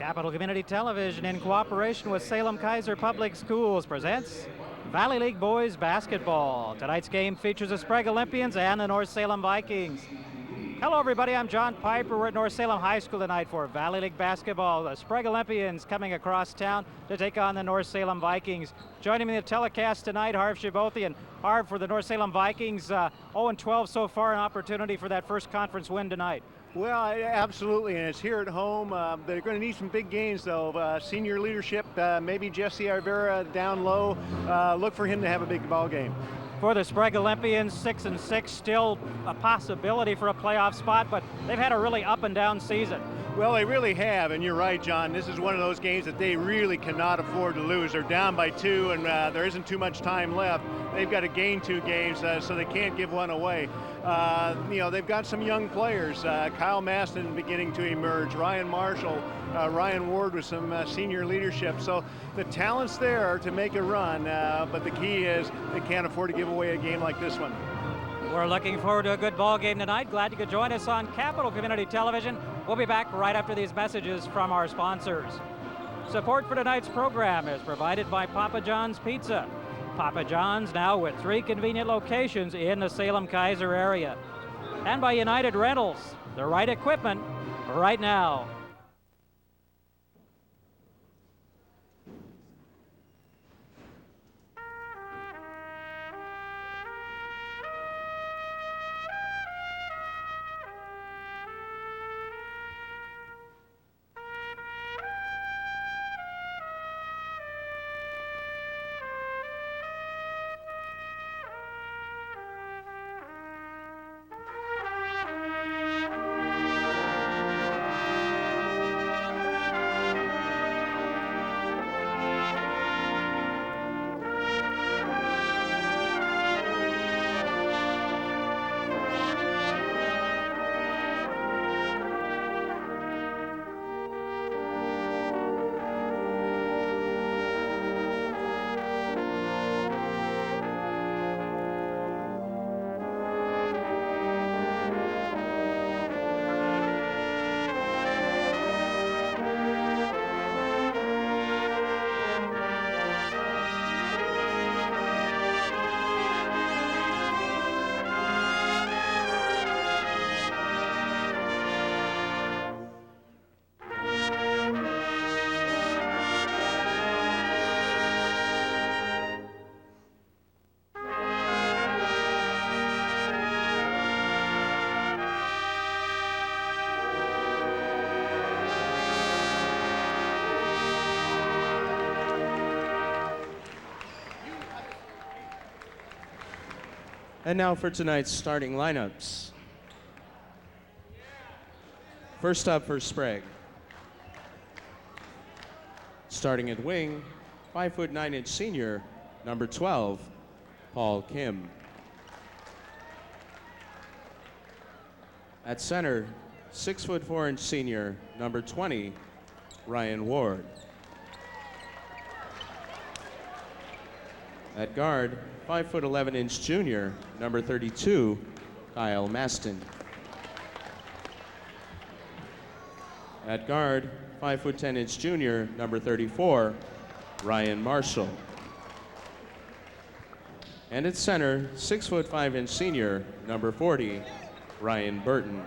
Capital Community Television, in cooperation with Salem Kaiser Public Schools, presents Valley League Boys Basketball. Tonight's game features the Sprague Olympians and the North Salem Vikings. Hello, everybody. I'm John Piper. We're at North Salem High School tonight for Valley League basketball. The Sprague Olympians coming across town to take on the North Salem Vikings. Joining me in the telecast tonight, Harv Shibothi. And Harv, for the North Salem Vikings, 0-12 so far, an opportunity for that first conference win tonight. Well, absolutely, and it's here at home. They're going to need some big gains, though. Senior leadership, maybe Jesse Arvera down low. Look for him to have a big ball game. For the Sprague Olympians, 6-6, still a possibility for a playoff spot, but they've had a really up and down season. Well, they really have, and you're right, John. This is one of those games that they really cannot afford to lose. They're down by 2, and there isn't too much time left. They've got to gain 2 games, so they can't give one away. They've got some young players. Kyle Maston beginning to emerge, Ryan Marshall, Ryan Ward with some senior leadership. So the talent's there to make a run, but the key is they can't afford to give away a game like this one. We're looking forward to a good ball game tonight. Glad you could join us on Capital Community Television. We'll be back right after these messages from our sponsors. Support for tonight's program is provided by Papa John's Pizza. Papa John's now with 3 convenient locations in the Salem Kaiser area. And by United Rentals, the right equipment right now. And now for tonight's starting lineups. First up for Sprague. Starting at wing, 5'9" senior, number 12, Paul Kim. At center, 6'4" senior, number 20, Ryan Ward. At guard, 5'11" junior, number 32, Kyle Maston. At guard, 5'10" junior, number 34, Ryan Marshall. And at center, 6'5" senior, number 40, Ryan Burton.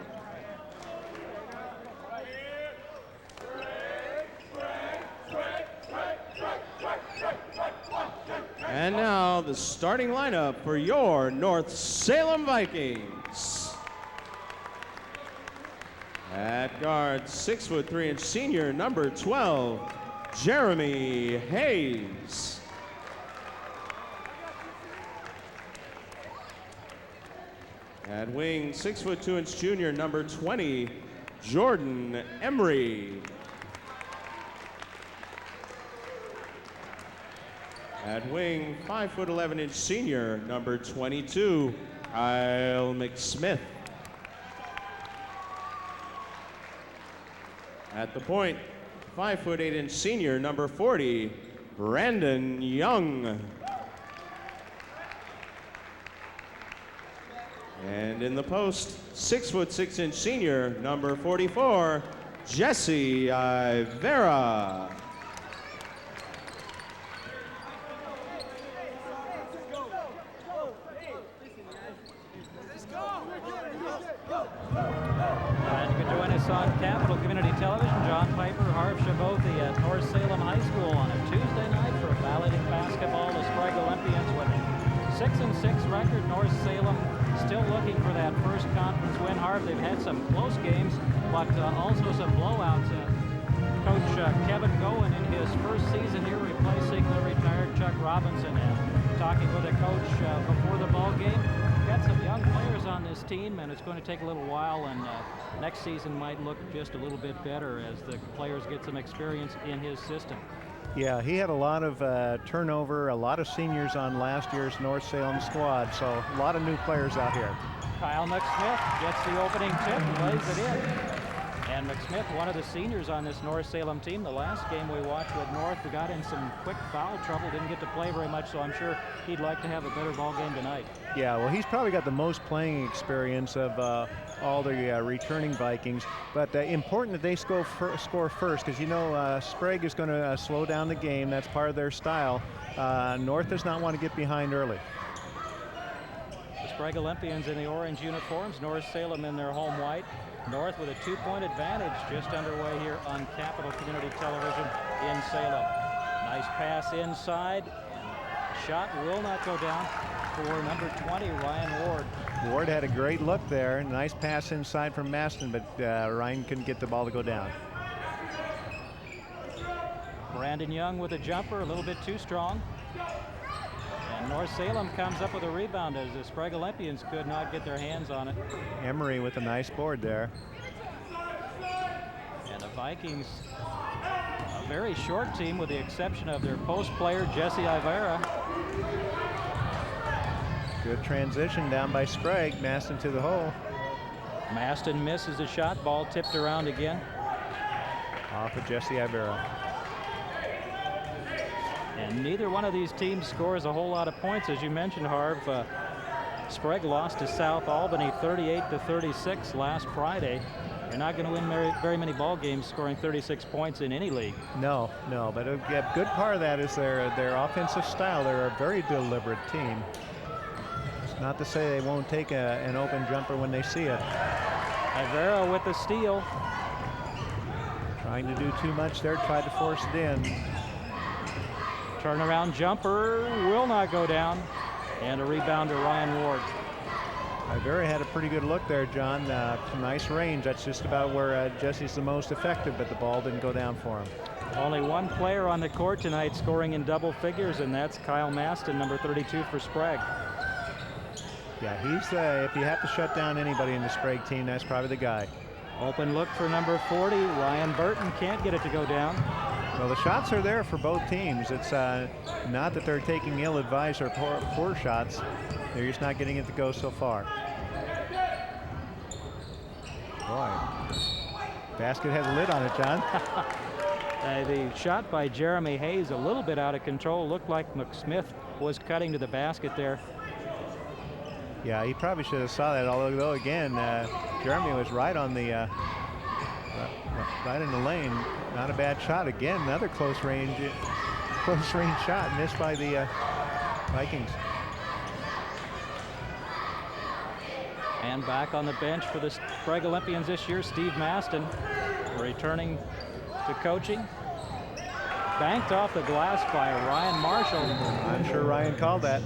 And now the starting lineup for your North Salem Vikings. At guard, 6'3" senior, number 12, Jeremy Hayes. At wing, 6'2" junior, number 20, Jordan Emery. At wing, 5'11" senior, number 22, Kyle McSmith. At the point, 5'8" senior, number 40, Brandon Young. And in the post, 6'6" senior, number 44, Jesse Vera. And you can join us on Capital Community Television. John Piper, Harv Shabothi at North Salem High School on a Tuesday night for Valley League basketball. The Sprague Olympians with a 6-6 record. North Salem still looking for that first conference win. Harv, they've had some close games, but also some blowouts. Coach Kevin Goen in his first season here replacing the retired Chuck Robinson, and talking with the coach before the ball game. Got some young players on this team, and it's going to take a little while, and next season might look just a little bit better as the players get some experience in his system. Yeah, he had a lot of turnover, a lot of seniors on last year's North Salem squad, so a lot of new players out here. Kyle McSmith gets the opening tip and lays it in. And McSmith, one of the seniors on this North Salem team, the last game we watched with North, we got in some quick foul trouble, didn't get to play very much, so I'm sure he'd like to have a better ball game tonight. Yeah, well, he's probably got the most playing experience of all the returning Vikings, but important that they score first, because you know Sprague is going to slow down the game. That's part of their style. North does not want to get behind early. The Sprague Olympians in the orange uniforms, North Salem in their home white. North with a 2-point advantage just underway here on Capital Community Television in Salem. Nice pass inside, and shot will not go down for number 20, Ryan Ward. Ward had a great look there. Nice pass inside from Maston, but Ryan couldn't get the ball to go down. Brandon Young with a jumper, a little bit too strong. And North Salem comes up with a rebound as the Sprague Olympians could not get their hands on it. Emery with a nice board there. And the Vikings, a very short team with the exception of their post player, Jesse Ivera. Good transition down by Sprague. Maston to the hole. Maston misses the shot, ball tipped around again. Off of Jesse Ivera. And neither one of these teams scores a whole lot of points, as you mentioned, Harv. Sprague lost to South Albany 38-36 last Friday. You're not going to win very many ball games scoring 36 points in any league. No, but a good part of that is their offensive style. They're a very deliberate team. It's not to say they won't take an open jumper when they see it. Ivera with the steal. Trying to do too much there, tried to force it in. Turnaround jumper will not go down. And a rebound to Ryan Ward. Ivera had a pretty good look there, John. Nice range. That's just about where Jesse's the most effective, but the ball didn't go down for him. Only one player on the court tonight scoring in double figures, and that's Kyle Maston, number 32 for Sprague. Yeah, he's if you have to shut down anybody in the Sprague team, that's probably the guy. Open look for number 40. Ryan Burton can't get it to go down. Well, the shots are there for both teams. It's not that they're taking ill-advised or poor shots. They're just not getting it to go so far. Boy, basket has a lid on it, John. The shot by Jeremy Hayes a little bit out of control. Looked like McSmith was cutting to the basket there. Yeah, he probably should have saw that. Although again, Jeremy was right on the right in the lane. Not a bad shot. Again, another close range shot missed by the Vikings. And back on the bench for the Sprague Olympians this year, Steve Maston, returning to coaching. Banked off the glass by Ryan Marshall. I'm sure Ryan called that.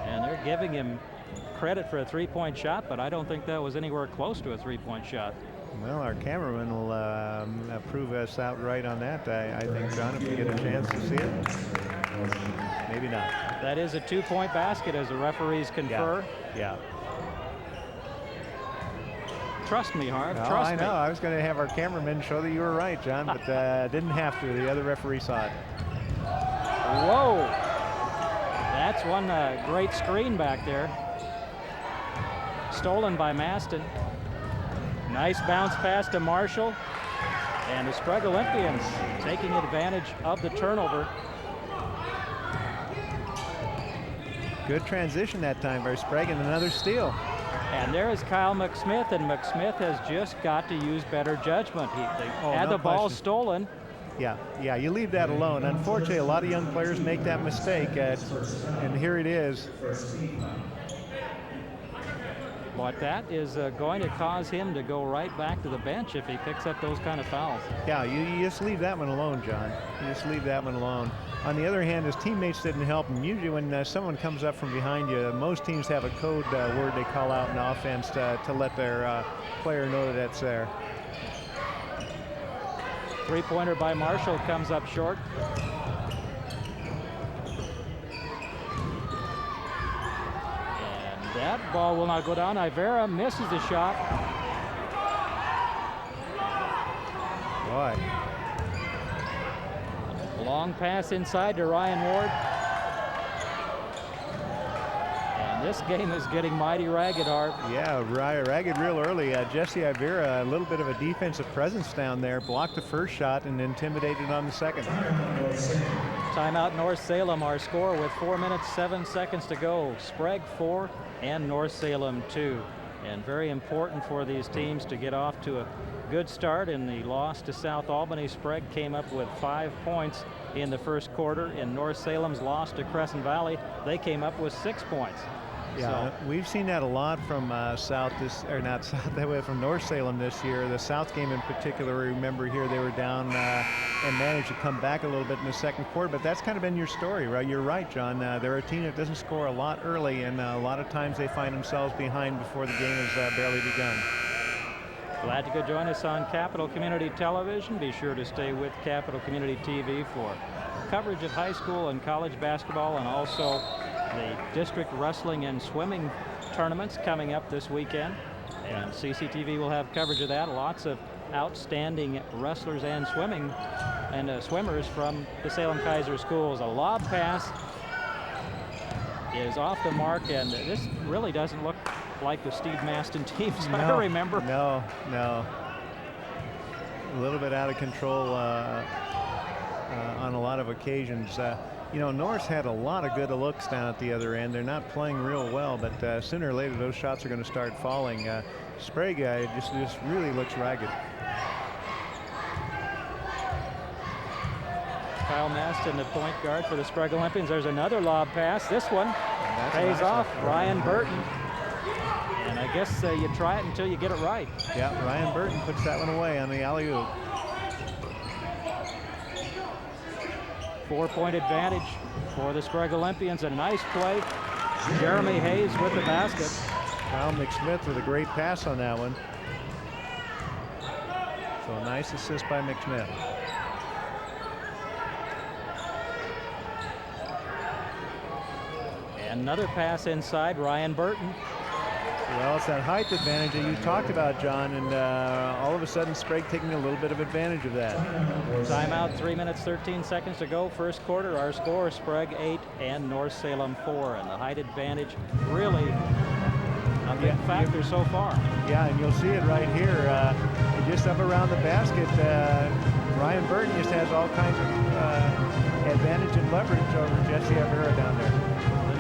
And they're giving him credit for a three-point shot, but I don't think that was anywhere close to a three-point shot. Well, our cameraman will prove us out right on that, I think, John, if we get a chance to see it. Maybe not. That is a two-point basket, as the referees confer. Yeah. Trust me, Harv. No, trust I know. me. I was going to have our cameraman show that you were right, John, but didn't have to. The other referee saw it. Whoa. That's one great screen back there. Stolen by Maston. Nice bounce pass to Marshall. And the Sprague Olympians taking advantage of the turnover. Good transition that time by Sprague, and another steal. And there is Kyle McSmith, and McSmith has just got to use better judgment. They had the ball stolen. Yeah, you leave that alone. Unfortunately, a lot of young players make that mistake, and here it is. But that is going to cause him to go right back to the bench if he picks up those kind of fouls. Yeah, you just leave that one alone, John. You just leave that one alone. On the other hand, his teammates didn't help him. Usually when someone comes up from behind you, most teams have a code word they call out in offense to let their player know that it's there. Three-pointer by Marshall comes up short. And that ball will not go down. Ivera misses the shot. Boy. Long pass inside to Ryan Ward. And this game is getting mighty ragged, Art. Yeah, ragged real early. Jesse Ivera, a little bit of a defensive presence down there, blocked the first shot and intimidated on the second. Timeout North Salem, our score with 4 minutes, 7 seconds to go. Sprague 4 and North Salem 2. And very important for these teams to get off to a good start. In the loss to South Albany, Sprague came up with 5 points in the first quarter. In North Salem's loss to Crescent Valley, they came up with 6 points. Yeah, so we've seen that a lot from from North Salem this year. The South game in particular, remember here they were down and managed to come back a little bit in the second quarter, but that's kind of been your story, right? You're right, John. They're a team that doesn't score a lot early, and a lot of times they find themselves behind before the game has barely begun. Glad you could join us on Capital Community Television. Be sure to stay with Capital Community TV for coverage of high school and college basketball, and also the district wrestling and swimming tournaments coming up this weekend. And CCTV will have coverage of that. Lots of outstanding wrestlers and swimmers from the Salem Kaiser schools. A lob pass is off the mark, and this really doesn't look like the Steve Maston teams I remember. No. A little bit out of control on a lot of occasions. You know, Norris had a lot of good looks down at the other end. They're not playing real well, but sooner or later those shots are going to start falling. Sprague just really looks ragged. Kyle Maston, the point guard for the Sprague Olympians. There's another lob pass. This one pays off. Ryan Burton. And I guess you try it until you get it right. Yeah, Ryan Burton puts that one away on the alley-oop. 4-point advantage for the Sprague Olympians. A nice play. Jeremy Hayes with the basket. Kyle McSmith with a great pass on that one. So a nice assist by McSmith. And another pass inside, Ryan Burton. Well, it's that height advantage that you talked about, John, and all of a sudden Sprague taking a little bit of advantage of that. Timeout, 3 minutes, 13 seconds to go. First quarter, our score, Sprague 8 and North Salem 4. And the height advantage really a big factor so far. Yeah, and you'll see it right here. Just up around the basket, Ryan Burton just has all kinds of advantage and leverage over Jesse Avera down there.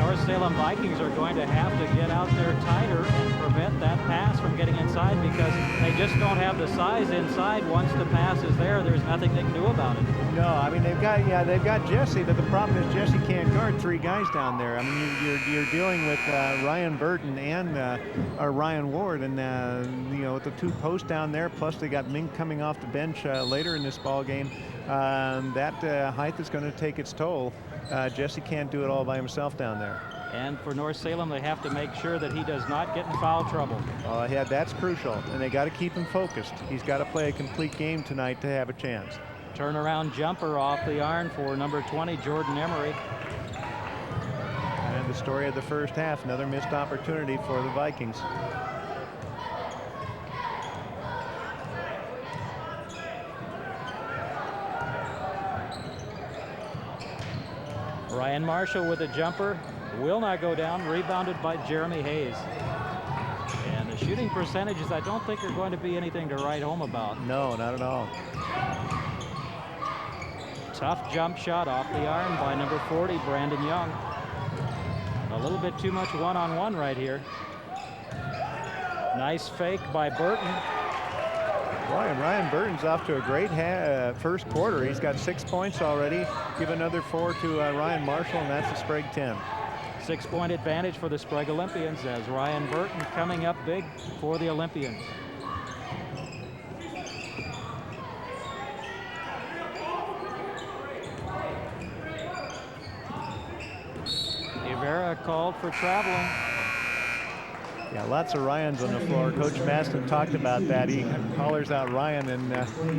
North Salem Vikings are going to have to get out there tighter and prevent that pass from getting inside, because they just don't have the size inside. Once the pass is there, there's nothing they can do about it. No, I mean they've got Jesse, but the problem is Jesse can't guard 3 guys down there. I mean you're dealing with Ryan Burton and Ryan Ward, and you know, with the 2 posts down there, plus they got Mink coming off the bench later in this ball game. That height is going to take its toll. Jesse can't do it all by himself down there. And for North Salem, they have to make sure that he does not get in foul trouble. Yeah, that's crucial, and they got to keep him focused. He's got to play a complete game tonight to have a chance. Turnaround jumper off the iron for number 20, Jordan Emery. And the story of the first half, another missed opportunity for the Vikings. Ryan Marshall with a jumper, will not go down, rebounded by Jeremy Hayes. And the shooting percentages, I don't think are going to be anything to write home about. No, not at all. Tough jump shot off the iron by number 40, Brandon Young. A little bit too much one-on-one right here. Nice fake by Burton. Boy, and Ryan Burton's off to a great first quarter. He's got 6 points already. Give another 4 to Ryan Marshall, and that's a Sprague 10. 6-point advantage for the Sprague Olympians as Ryan Burton coming up big for the Olympians. Rivera called for traveling. Yeah, lots of Ryans on the floor. Coach Maston talked about that. He hollers out Ryan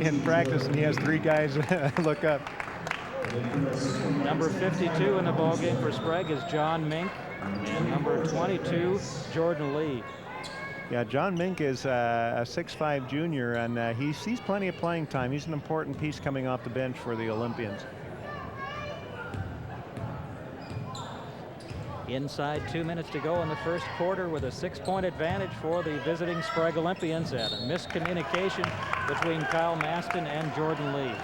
in practice, and he has 3 guys look up. Number 52 in the ballgame for Sprague is John Mink, and number 22, Jordan Lee. Yeah, John Mink is a 6'5" junior, and he sees plenty of playing time. He's an important piece coming off the bench for the Olympians. Inside 2 minutes to go in the first quarter with a 6-point advantage for the visiting Sprague Olympians, and a miscommunication between Kyle Maston and Jordan Lee.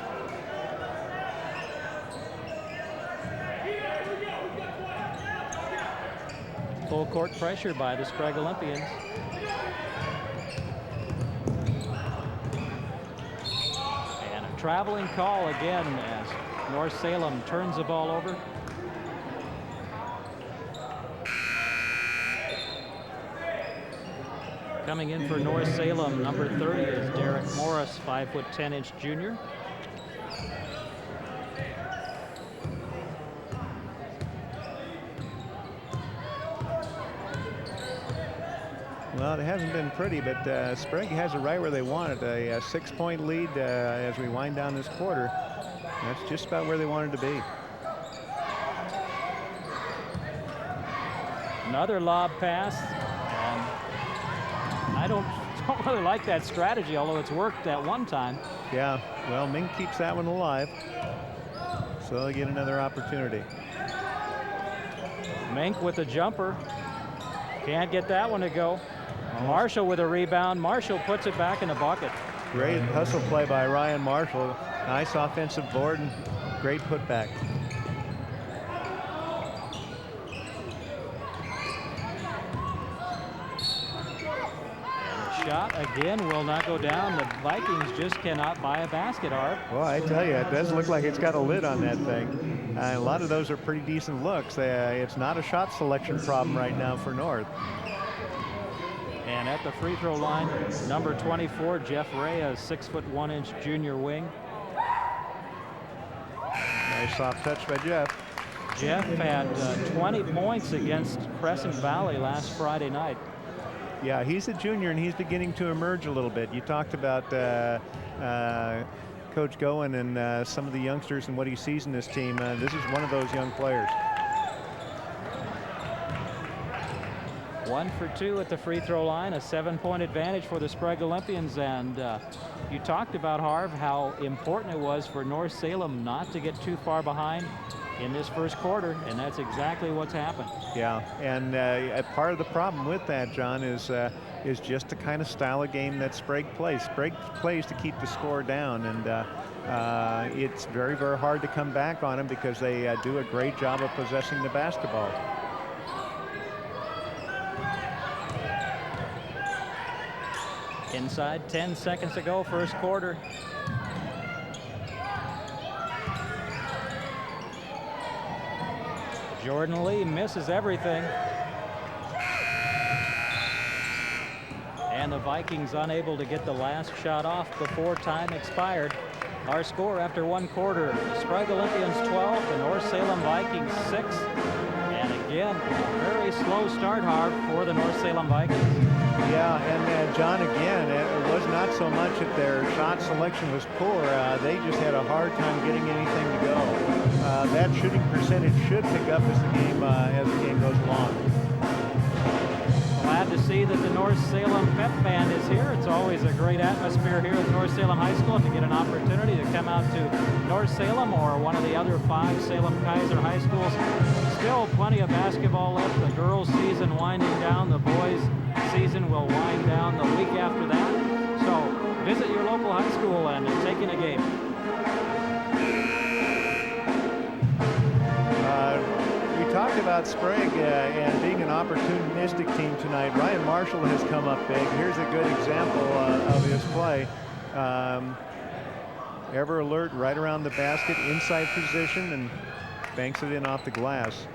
Full court pressure by the Sprague Olympians. And a traveling call again as North Salem turns the ball over. Coming in for North Salem, number 30 is Derek Morris, 5'10" junior. Well, it hasn't been pretty, but Sprague has it right where they want it. A 6-point lead as we wind down this quarter. That's just about where they wanted to be. Another lob pass. I don't really like that strategy, although it's worked at one time. Yeah, well, Mink keeps that one alive, so they get another opportunity. Mink with the jumper. Can't get that one to go. Marshall with a rebound. Marshall puts it back in the bucket. Great hustle play by Ryan Marshall. Nice offensive board and great putback. Shot again will not go down. The Vikings just cannot buy a basket, Art. Well, I tell you, it does look like it's got a lid on that thing. A lot of those are pretty decent looks. It's not a shot selection problem right now for North. And at the free throw line, number 24, Jeff Ray, a 6'1" junior wing. Nice soft touch by Jeff. Jeff had 20 points against Crescent Valley last Friday night. Yeah, he's a junior and he's beginning to emerge a little bit. You talked about Coach Goen and some of the youngsters and what he sees in this team. This is one of those young players. 1 for 2 at the free throw line, a 7-point advantage for the Sprague Olympians. And you talked about, Harv, how important it was for North Salem not to get too far behind in this first quarter, and that's exactly what's happened. Yeah, and part of the problem with that, John, is just the kind of style of game that Sprague plays. Sprague plays to keep the score down, and it's very, very hard to come back on them because they do a great job of possessing the basketball. Inside 10 seconds to go, first quarter. Jordan Lee misses everything. And the Vikings unable to get the last shot off before time expired. Our score after 1 quarter, the Sprague Olympians 12, the North Salem Vikings 6. And again, a very slow start, Harv, for the North Salem Vikings. Yeah, and John, again, it was not so much that their shot selection was poor. They just had a hard time getting anything to go. That shooting percentage should pick up as the game goes along. Glad to see that the North Salem Pep Band is here. It's always a great atmosphere here at North Salem High School. If you get an opportunity to come out to North Salem or one of the other 5 Salem-Keizer high schools, still plenty of basketball left. The girls' season winding down. The boys' season will wind down the week after that. So visit your local high school and take in a game. We talked about Sprague and being an opportunistic team tonight. Ryan Marshall has come up big. Here's a good example of his play. Ever alert right around the basket, inside position, and banks it in off the glass.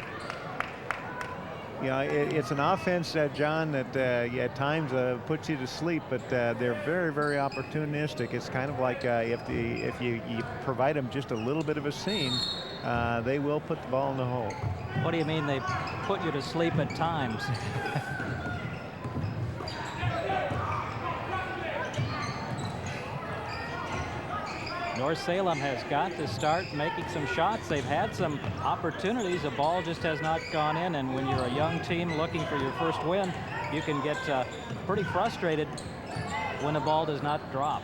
Yeah, it's an offense, John, that at times puts you to sleep, but they're very, very opportunistic. It's kind of like if you provide them just a little bit of a seam, they will put the ball in the hole. What do you mean they put you to sleep at times? North Salem has got to start making some shots. They've had some opportunities. The ball just has not gone in, and when you're a young team looking for your first win, you can get pretty frustrated when the ball does not drop.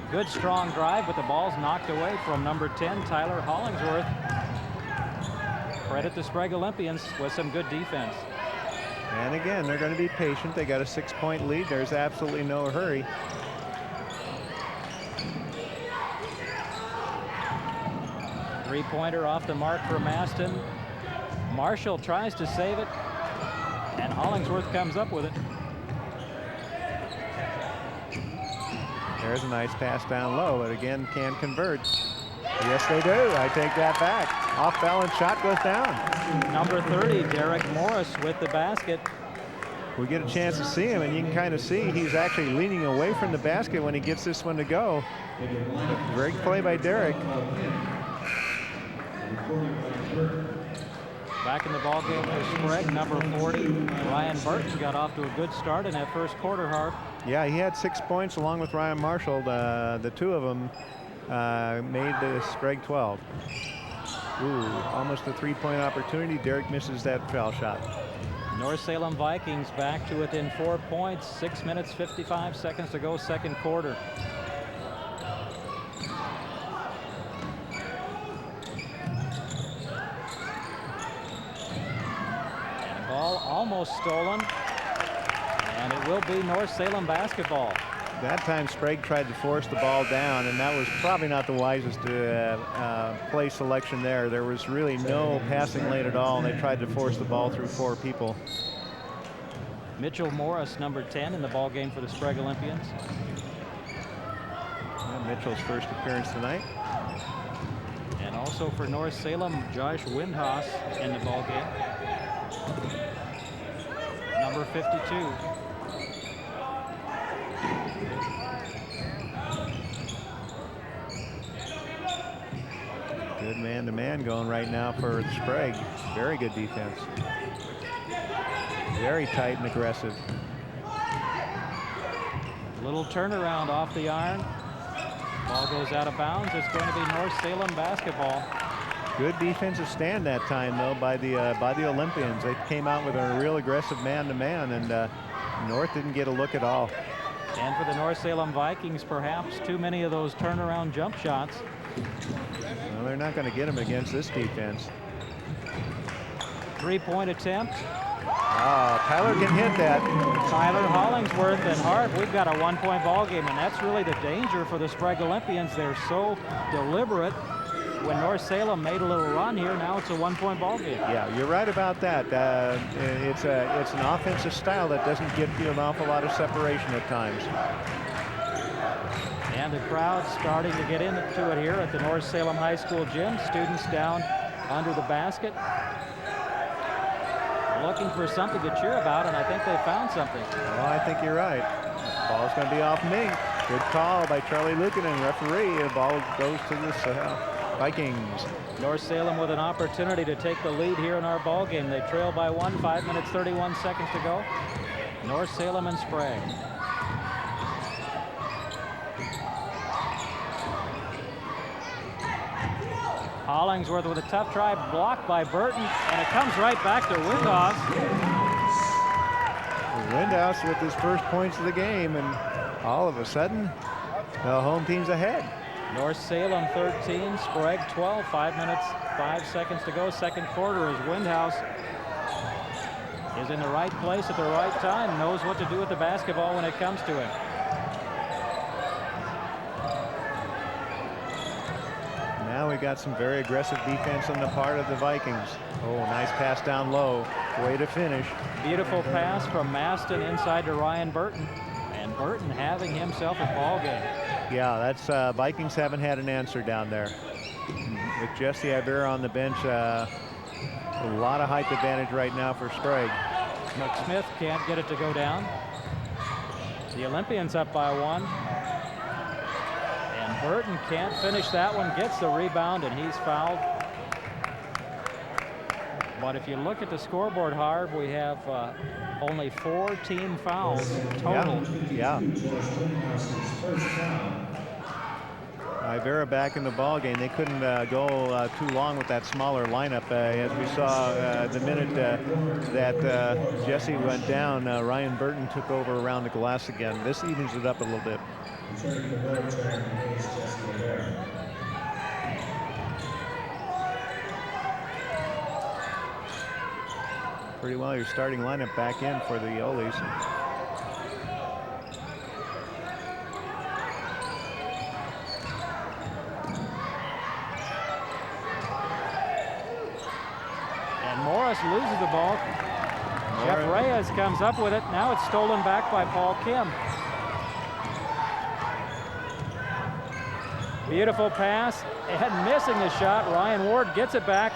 Good strong drive, but the ball's knocked away from number 10, Tyler Hollingsworth. Credit the Sprague Olympians with some good defense. And again, they're going to be patient. They got a 6-point lead. There's absolutely no hurry. Three-pointer off the mark for Maston. Marshall tries to save it, and Hollingsworth comes up with it. There's a nice pass down low, but again, can't convert. Yes, they do. I take that back. Off-balance shot goes down. Number 30, Derek Morris with the basket. We get a chance to see him, and you can kind of see he's actually leaning away from the basket when he gets this one to go. Great play by Derek. Back in the ball game for Sprague, number 40. Ryan Burton got off to a good start in that first quarter, Harv. Yeah, he had 6 points along with Ryan Marshall. The two of them made the Sprague 12. Ooh, almost a three-point opportunity. Derek misses that foul shot. North Salem Vikings back to within 4 points. 6 minutes, 55 seconds to go, second quarter. Ball almost stolen, and it will be North Salem basketball. That time Sprague tried to force the ball down, and that was probably not the wisest play selection there. There was really no passing lane at all, and they tried to force the ball through 4 people. Mitchell Morris, number 10, in the ball game for the Sprague Olympians. Yeah, Mitchell's first appearance tonight. And also for North Salem, Josh Windhaus in the ball game. Number 52. Good man-to-man going right now for Sprague. Very good defense. Very tight and aggressive. Little turnaround off the iron. Ball goes out of bounds. It's going to be North Salem basketball. Good defensive stand that time, though, by the Olympians. They came out with a real aggressive man-to-man, and North didn't get a look at all. And for the North Salem Vikings, perhaps too many of those turnaround jump shots. Well, they're not going to get them against this defense. Three-point attempt. Tyler can hit that. Tyler Hollingsworth, and Hart, we've got a one-point ball game, and that's really the danger for the Sprague Olympians. They're so deliberate. When North Salem made a little run here, now it's a one-point ball game. Yeah, you're right about that. It's an offensive style that doesn't give you an awful lot of separation at times. And the crowd starting to get into it here at the North Salem High School gym. Students down under the basket, looking for something to cheer about, and I think they found something. Well, I think you're right. Ball's going to be off me. Good call by Charlie Lukanen, referee. The ball goes to the Vikings. North Salem with an opportunity to take the lead here in our ball game. They trail by 1, 5 minutes, 31 seconds to go. North Salem and Sprague. Hollingsworth with a tough try, blocked by Burton, and it comes right back to Windhaus. Windhaus with his first points of the game, and all of a sudden, the home team's ahead. North Salem 13, Sprague 12, 5 minutes, 5 seconds to go. Second quarter as Windhaus is in the right place at the right time, knows what to do with the basketball when it comes to him. Now we got some very aggressive defense on the part of the Vikings. Oh, nice pass down low. Way to finish. Beautiful pass from Maston inside to Ryan Burton. And Burton having himself a ball game. Yeah, that's Vikings haven't had an answer down there. With Jesse Ivera on the bench, a lot of height advantage right now for Sprague. McSmith can't get it to go down. The Olympians up by 1. And Burton can't finish that one, gets the rebound, and he's fouled. But if you look at the scoreboard, Harv, we have only 4 team fouls total. Yeah. Ivera back in the ball game. They couldn't go too long with that smaller lineup. As we saw the minute that Jesse went down, Ryan Burton took over around the glass again. This evens it up a little bit. Pretty well your starting lineup back in for the Oles. Morris loses the ball. Jeff Reyes comes up with it. Now it's stolen back by Paul Kim. Beautiful pass and missing the shot. Ryan Ward gets it back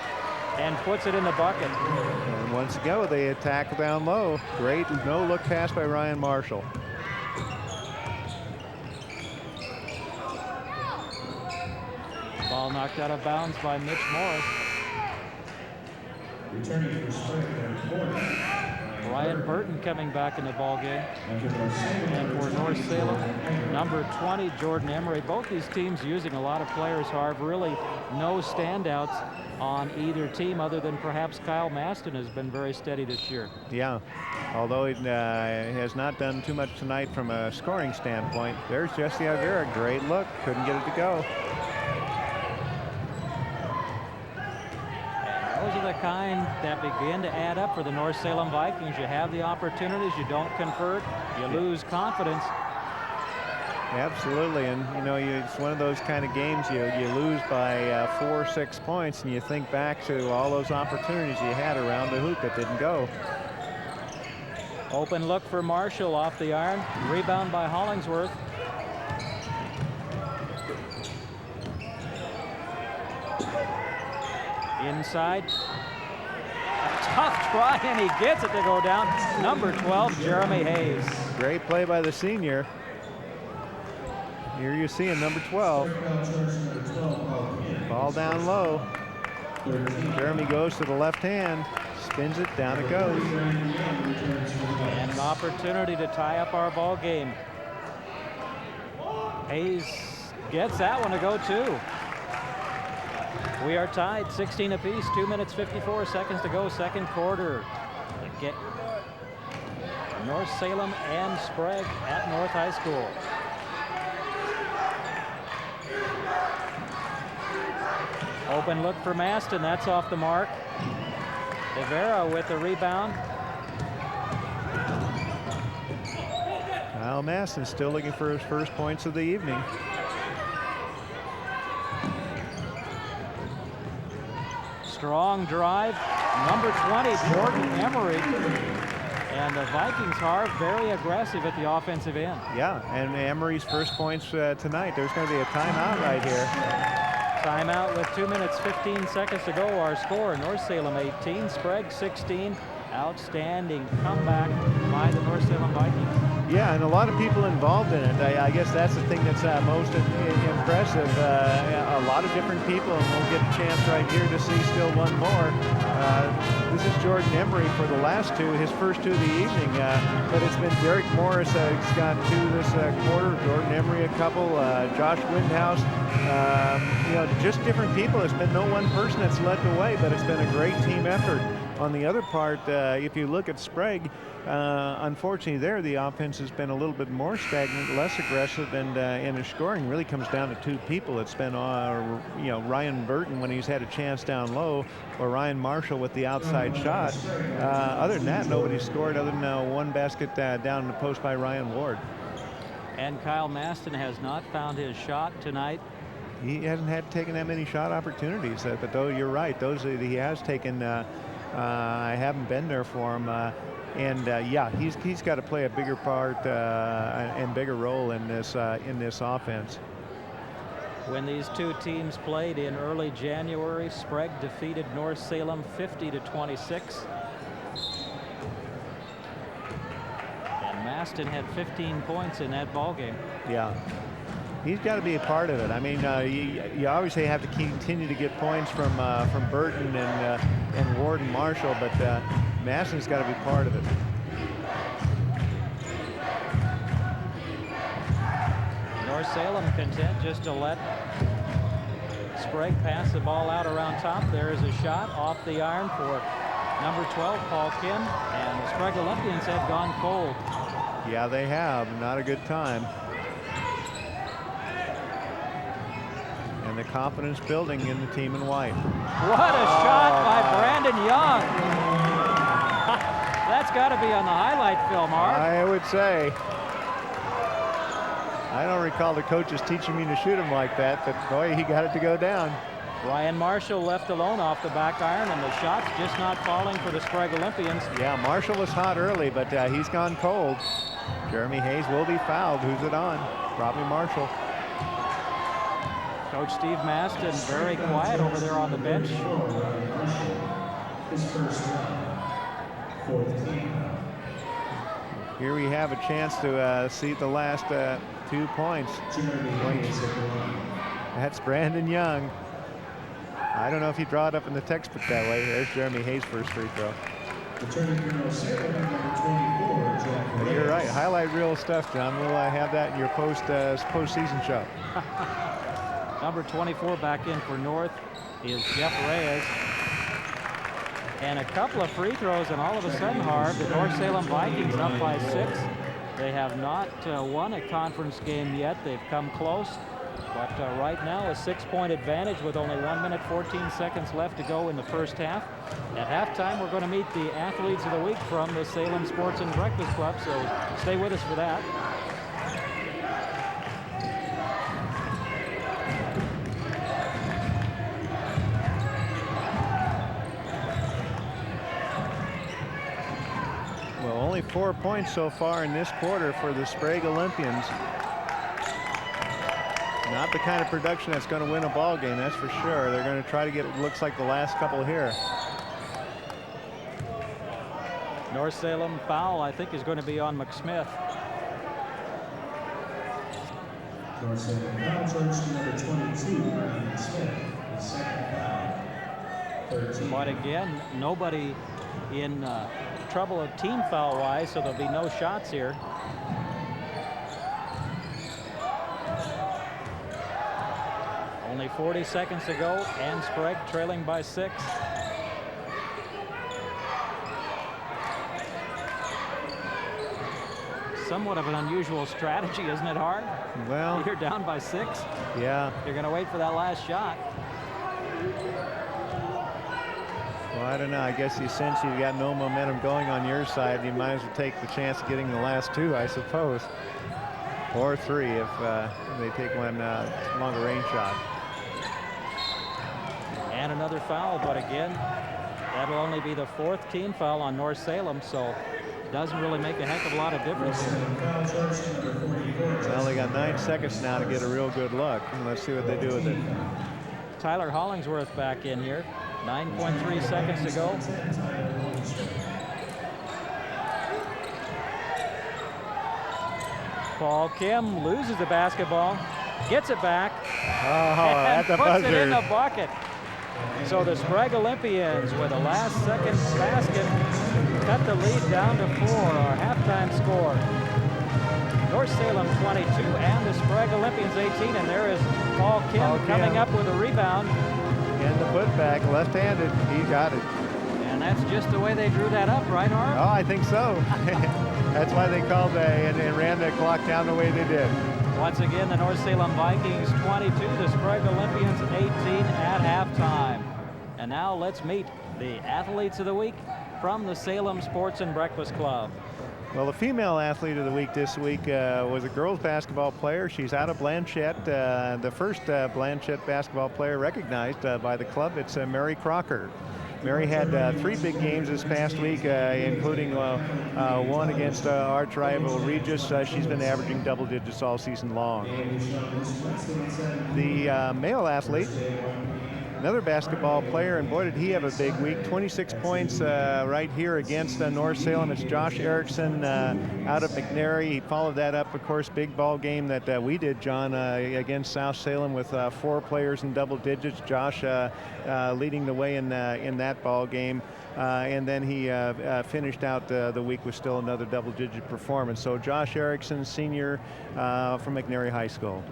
and puts it in the bucket. And once again, they attack down low. Great no-look pass by Ryan Marshall. Ball knocked out of bounds by Mitch Morris. Ryan Burton coming back in the ball game. And for North Salem, number 20, Jordan Emery. Both these teams using a lot of players, Harv. Really no standouts on either team other than perhaps Kyle Maston has been very steady this year. Yeah, although he has not done too much tonight from a scoring standpoint. There's Jesse Ivera. Great look. Couldn't get it to go. Those are the kind that begin to add up for the North Salem Vikings. You have the opportunities, you don't convert, you lose confidence. Absolutely, and you know, it's one of those kind of games you lose by 4 or 6 points, and you think back to all those opportunities you had around the hoop that didn't go. Open look for Marshall off the iron. Rebound by Hollingsworth. Inside. A tough try, and he gets it to go down. Number 12, Jeremy Hayes. Great play by the senior. Here you see him, number 12. Ball down low. Jeremy goes to the left hand, spins it, down it goes. And an opportunity to tie up our ball game. Hayes gets that one to go too. We are tied 16 apiece, 2 minutes 54 seconds to go, second quarter. To get North Salem and Sprague at North High School. Open look for Maston, that's off the mark. Ivera with the rebound. Kyle Maston still looking for his first points of the evening. Strong drive, number 20, Jordan Emery. And the Vikings are very aggressive at the offensive end. Yeah, and Emery's first points tonight. There's going to be a timeout right here. Timeout with 2 minutes 15 seconds to go. Our score, North Salem 18, Sprague 16. Outstanding comeback by the North Salem Vikings. Yeah, and a lot of people involved in it. I guess that's the thing that's most impressive. A lot of different people, and we'll get a chance right here to see still one more. This is Jordan Emery for the last two, his first two of the evening. But it's been Derek Morris, he's got two this quarter, Jordan Emery a couple, Josh Windhouse. You know, just different people. It's been no one person that's led the way, but it's been a great team effort. On the other part, if you look at Sprague, unfortunately there the offense has been a little bit more stagnant, less aggressive, and in the scoring really comes down to two people. It's been you know, Ryan Burton when he's had a chance down low, or Ryan Marshall with the outside shot. Other than that, nobody's scored other than one basket down in the post by Ryan Ward. And Kyle Maston has not found his shot tonight. he hasn't had taken that many shot opportunities. But though you're right, those that he has taken, I haven't been there for him. Yeah, he's got to play a bigger part and bigger role in this offense. When these two teams played in early January, Sprague defeated North Salem 50-26. And Maston had 15 points in that ball game. Yeah. He's got to be a part of it. I mean, you obviously have to continue to get points from Burton and Ward and Marshall, but Maston's got to be part of it. North Salem content just to let Sprague pass the ball out around top. There is a shot off the iron for number 12, Paul Kim, and the Sprague Olympians have gone cold. Yeah, they have. Not a good time. And the confidence building in the team in white. What a shot by Brandon Young. That's got to be on the highlight film, Art. I would say. I don't recall the coaches teaching me to shoot him like that, but boy, he got it to go down. Ryan Marshall left alone off the back iron, and the shot's just not falling for the Sprague Olympians. Yeah, Marshall was hot early, but he's gone cold. Jeremy Hayes will be fouled. Who's it on? Probably Marshall. Coach Steve Maston very quiet over there on the bench. Here we have a chance to see the last 2 points. That's Brandon Young. I don't know if he draw it up in the textbook that way. There's Jeremy Hayes' first free throw. But you're right. Highlight reel stuff, John. We'll have that in your postseason show. Number 24 back in for North is Jeff Reyes. And a couple of free throws, and all of a sudden, Harv, the North Salem Vikings up by 6. They have not won a conference game yet. They've come close. But right now, a 6-point advantage with only 1 minute, 14 seconds left to go in the first half. At halftime, we're going to meet the Athletes of the Week from the Salem Sports and Breakfast Club, so stay with us for that. Well, only 4 points so far in this quarter for the Sprague Olympians. Not the kind of production that's going to win a ball game, that's for sure. They're going to try to get, it looks like, the last couple here. North Salem foul, I think, is going to be on McSmith. North Salem foul charge to number 22, Ryan Smith, his second foul. 13. But again, nobody in trouble of team foul-wise, so there'll be no shots here. Only 40 seconds to go, and Sprague trailing by 6. Somewhat of an unusual strategy, isn't it, Hart? Well, you're down by 6. Yeah. You're going to wait for that last shot. Well, I don't know. I guess you sense you've got no momentum going on your side. You might as well take the chance of getting the last 2, I suppose. Or 3 if they take one longer range shot. And another foul, but again, that'll only be the 4th team foul on North Salem, so it doesn't really make a heck of a lot of difference. Well, they got 9 seconds now to get a real good look. And let's see what they do with it. Tyler Hollingsworth back in here. 9.3 seconds to go. Paul Kim loses the basketball, gets it back, and puts it in the bucket. So the Sprague Olympians, with a last-second basket, cut the lead down to 4, our halftime score. North Salem 22 and the Sprague Olympians 18, and there is Paul Kim coming up with a rebound. And the putback, left-handed, he got it. And that's just the way they drew that up, right, Harv? Oh, I think so. That's why they called and ran the clock down the way they did. Once again, the North Salem Vikings 22, the Sprague Olympians 18 at halftime. And now let's meet the Athletes of the Week from the Salem Sports and Breakfast Club. Well, the female athlete of the week this week was a girls basketball player. She's out of Blanchette, the first Blanchette basketball player recognized by the club. It's Mary Crocker. Mary had 3 big games this past week, including one against arch rival Regis. She's been averaging double digits all season long. The male athlete, another basketball player, and boy did he have a big week. 26 points right here against North Salem. It's Josh Erickson out of McNary. He followed that up, of course, big ball game that we did, John, against South Salem with 4 players in double digits. Josh leading the way in that ball game. And then he finished out the week with still another double-digit performance. So Josh Erickson, senior from McNary High School.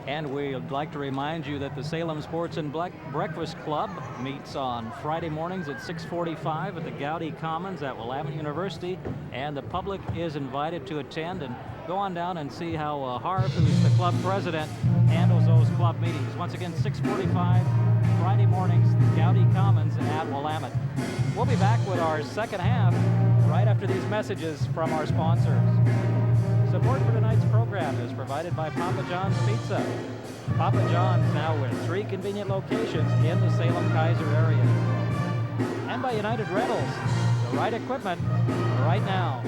And we'd like to remind you that the Salem Sports and Breakfast Club meets on Friday mornings at 6:45 at the Gowdy Commons at Willamette University, and the public is invited to attend and go on down and see how Harv, who's the club president, handles those club meetings. Once again, 6:45 Friday mornings, Gowdy Commons at Willamette. We'll be back with our second half right after these messages from our sponsors. Support for tonight's program is provided by Papa John's Pizza. Papa John's now with 3 convenient locations in the Salem-Kaiser area. And by United Rentals, the right equipment right now.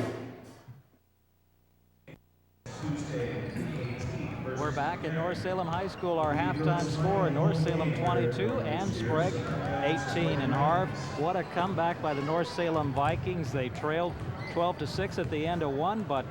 We're back at North Salem High School. Our halftime score, North Salem 22 and Sprague 18. And Harv, what a comeback by the North Salem Vikings. They trailed 12-6 at the end of one, but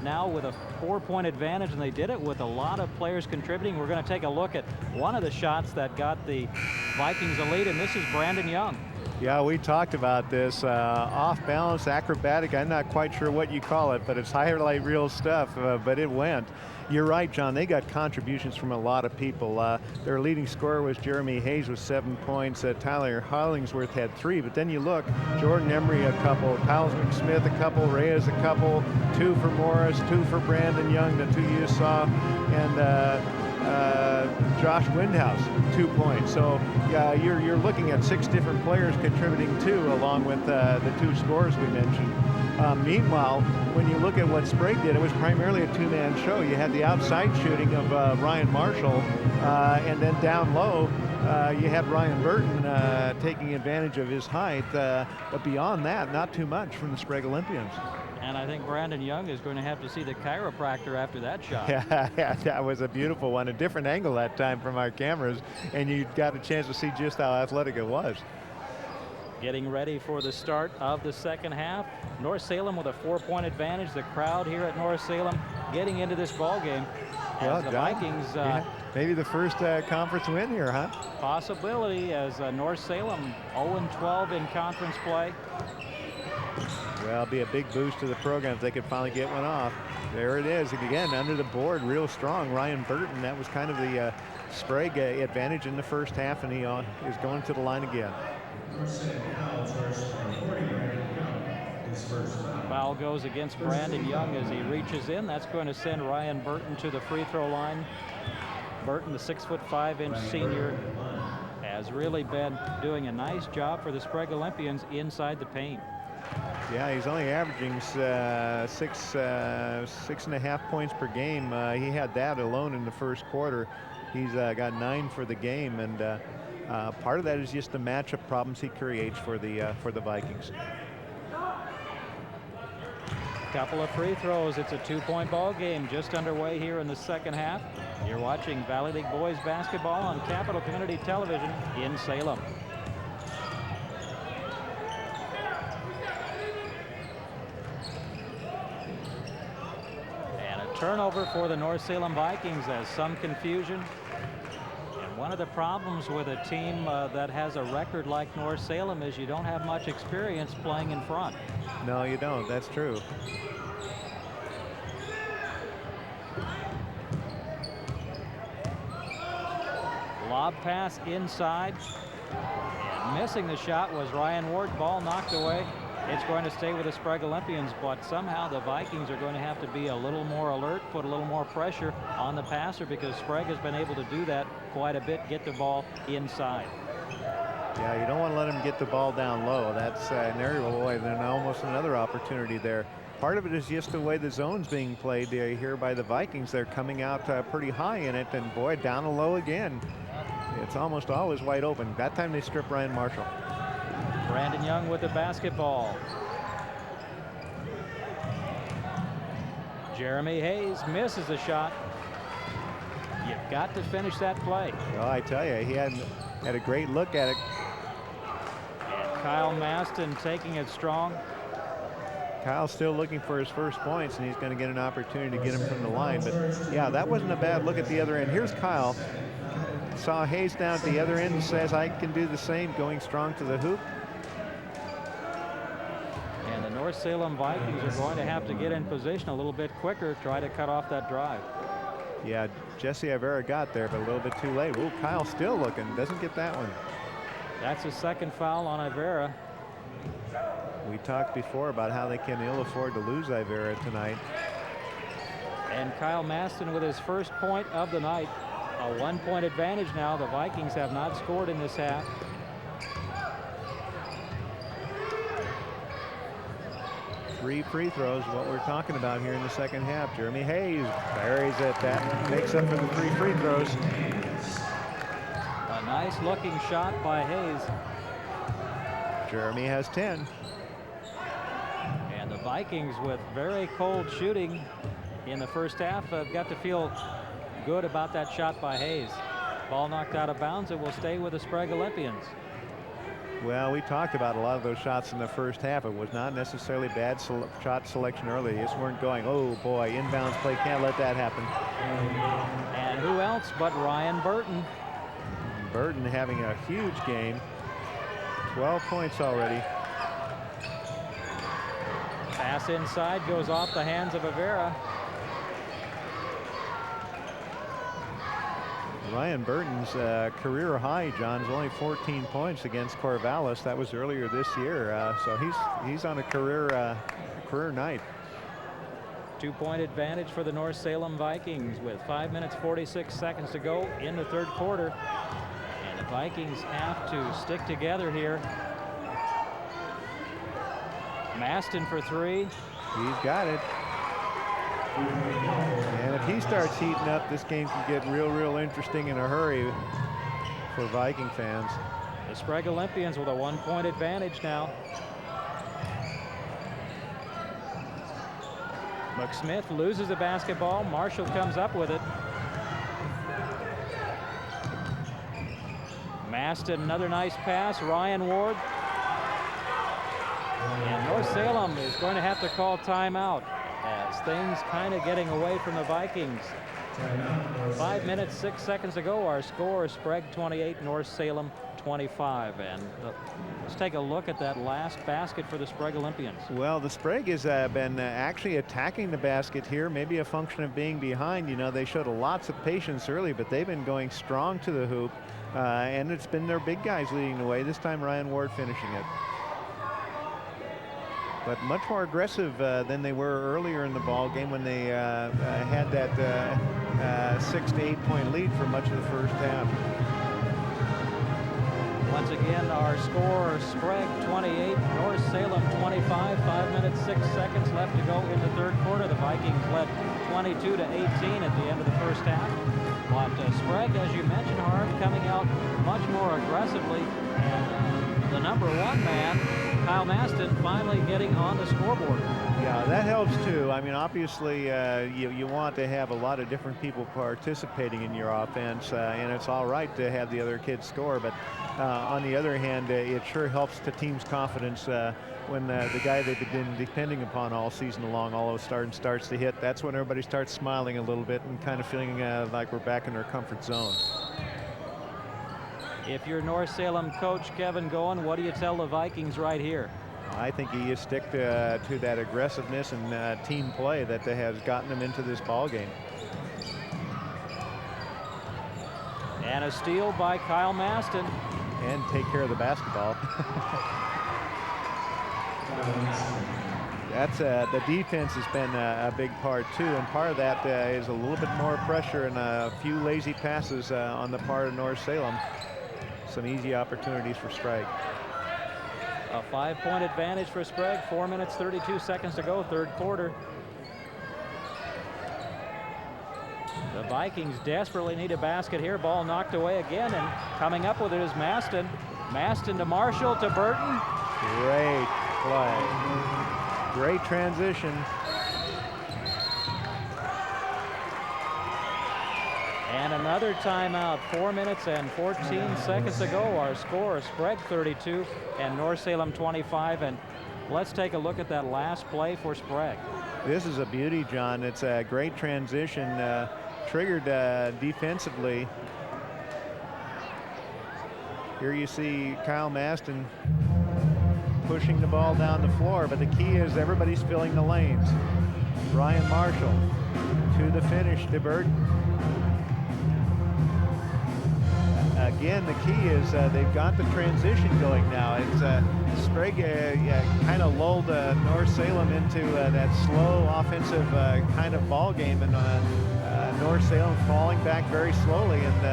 now with a 4-point advantage, and they did it with a lot of players contributing. We're going to take a look at one of the shots that got the Vikings a lead, and this is Brandon Young. Yeah, we talked about this. Off balance, acrobatic, I'm not quite sure what you call it, but it's highlight reel stuff, but it went. You're right, John. They got contributions from a lot of people. Their leading scorer was Jeremy Hayes with 7 points. Tyler Hollingsworth had 3. But then you look, Jordan Emery a couple, Powell McSmith a couple, Reyes a couple, 2 for Morris, 2 for Brandon Young, the 2 you saw, and Josh Windhouse, 2 points. So you're looking at 6 different players contributing 2, along with the 2 scorers we mentioned. Meanwhile, when you look at what Sprague did, it was primarily a 2-man show. You had the outside shooting of Ryan Marshall, and then down low, you had Ryan Burton taking advantage of his height. But beyond that, not too much from the Sprague Olympians. And I think Brandon Young is going to have to see the chiropractor after that shot. Yeah, that was a beautiful one. A different angle that time from our cameras, and you got a chance to see just how athletic it was. Getting ready for the start of the second half. North Salem with a 4-point advantage. The crowd here at North Salem getting into this ball game. Well, the John, Vikings, maybe the first conference win here, huh? Possibility, as North Salem 0-12 in conference play. Well, it'll be a big boost to the program if they could finally get one off. There it is again, under the board, real strong. Ryan Burton, that was kind of the Sprague advantage in the first half, and he is going to the line again. Foul goes against Brandon Young as he reaches in. That's going to send Ryan Burton to the free throw line. Burton, the 6'5" senior, has really been doing a nice job for the Sprague Olympians inside the paint. Yeah, he's only averaging 6.5 points per game. He had that alone in the first quarter. He's got 9 for the game, and part of that is just the matchup problems he creates for the Vikings. Couple of free throws. It's a 2-point ball game just underway here in the second half. You're watching Valley League boys basketball on Capital Community Television in Salem. And a turnover for the North Salem Vikings as some confusion. And one of the problems with a team that has a record like North Salem is you don't have much experience playing in front. No, you don't. That's true. Lob pass inside. And missing the shot was Ryan Ward. Ball knocked away. It's going to stay with the Sprague Olympians, but somehow the Vikings are going to have to be a little more alert, put a little more pressure on the passer, because Sprague has been able to do that quite a bit, get the ball inside. Yeah, you don't want to let him get the ball down low. That's an area, boy, then almost another opportunity there. part of it is just the way the zone's being played here by the Vikings. They're coming out pretty high in it, and boy, down and low again. It's almost always wide open. That time they strip Ryan Marshall. Brandon Young with the basketball. Jeremy Hayes misses a shot. You've got to finish that play. Well, I tell you, he had a great look at it. And Kyle Maston taking it strong. Kyle's still looking for his first points, and he's going to get an opportunity to get him from the line. But yeah, that wasn't a bad look at the other end. Here's Kyle. Saw Hayes down at the other end and says, I can do the same, going strong to the hoop. And the North Salem Vikings are going to have to get in position a little bit quicker, try to cut off that drive. Yeah, Jesse Ivera got there, but a little bit too late. Ooh, Kyle still looking, doesn't get that one. That's his second foul on Ivera. We talked before about how they can ill afford to lose Ivera tonight. And Kyle Maston with his first point of the night. A 1-point advantage now. The Vikings have not scored in this half. Three free throws, what we're talking about here in the second half. Jeremy Hayes buries it. That makes up for the 3 free throws. A nice looking shot by Hayes. Jeremy has 10. And the Vikings, with very cold shooting in the first half, have got to feel good about that shot by Hayes. Ball knocked out of bounds. It will stay with the Sprague Olympians. Well, we talked about a lot of those shots in the first half. It was not necessarily bad shot selection early. They just weren't going, oh boy, inbounds play, can't let that happen. And who else but Ryan Burton? Burton having a huge game. 12 points already. Pass inside goes off the hands of Ivera. Ryan Burton's career high, John, is only 14 points against Corvallis. That was earlier this year, so he's on a career night. 2-point advantage for the North Salem Vikings with 5 minutes 46 seconds to go in the third quarter. And the Vikings have to stick together here. Maston for 3. He's got it. And if he starts heating up, this game can get real interesting in a hurry for Viking fans. The Sprague Olympians with a 1-point advantage now. McSmith loses the basketball. Marshall comes up with it. Maston, another nice pass. Ryan Ward. And North Salem is going to have to call timeout as things kind of getting away from the Vikings. 5 minutes 6 seconds to go. Our score is Sprague 28, North Salem 25. And let's take a look at that last basket for the Sprague Olympians. Well, the Sprague has been actually attacking the basket here, maybe a function of being behind. You know, they showed lots of patience early, but they've been going strong to the hoop, and it's been their big guys leading the way. This time Ryan Ward finishing it. But much more aggressive than they were earlier in the ball game when they had that 6 to 8 point lead for much of the first half. Once again, our score, Sprague 28, North Salem 25. 5 minutes 6 seconds left to go in the third quarter. The Vikings led 22 to 18 at the end of the first half. But Sprague, as you mentioned, Harv, coming out much more aggressively, and the number 1 man, Kyle Maston, finally getting on the scoreboard. Yeah, that helps too. I mean, obviously, you want to have a lot of different people participating in your offense, and it's all right to have the other kids score. But on the other hand, it sure helps the team's confidence when the guy they've been depending upon all season long, all of a sudden starts to hit. That's when everybody starts smiling a little bit and kind of feeling like we're back in our comfort zone. If you're North Salem coach Kevin Goen, what do you tell the Vikings right here? I think you stick to that aggressiveness and team play that has gotten them into this ball game. And a steal by Kyle Maston. And take care of the basketball. That's the defense has been a big part too, and part of that is a little bit more pressure and a few lazy passes on the part of North Salem. Some easy opportunities for Sprague. A 5-point advantage for Sprague. 4 minutes, 32 seconds to go, third quarter. The Vikings desperately need a basket here. Ball knocked away again, and coming up with it is Maston. Maston to Marshall to Burton. Great play. Great transition. And another timeout. 4 minutes and 14 seconds to go. Our score is Sprague 32 and North Salem 25. And let's take a look at that last play for Sprague. This is a beauty, John. It's a great transition, triggered defensively. Here you see Kyle Maston pushing the ball down the floor, but the key is everybody's filling the lanes. Ryan Marshall to the finish to Burton. Again, the key is they've got the transition going now. It's Sprague kind of lulled North Salem into that slow offensive kind of ball game, and North Salem falling back very slowly. And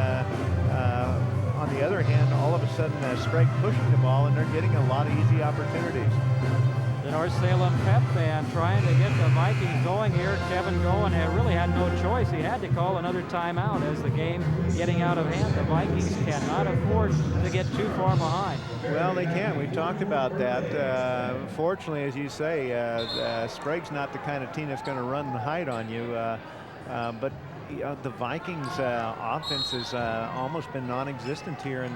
on the other hand, all of a sudden Sprague pushing the ball, and they're getting a lot of easy opportunities. The North Salem pep band trying to get the Vikings going here. Kevin Goen really had no choice. He had to call another timeout as the game getting out of hand. The Vikings cannot afford to get too far behind. Well, they can't. We talked about that. Fortunately, as you say, Sprague's not the kind of team that's going to run and hide on you. But the Vikings' offense has almost been non-existent here in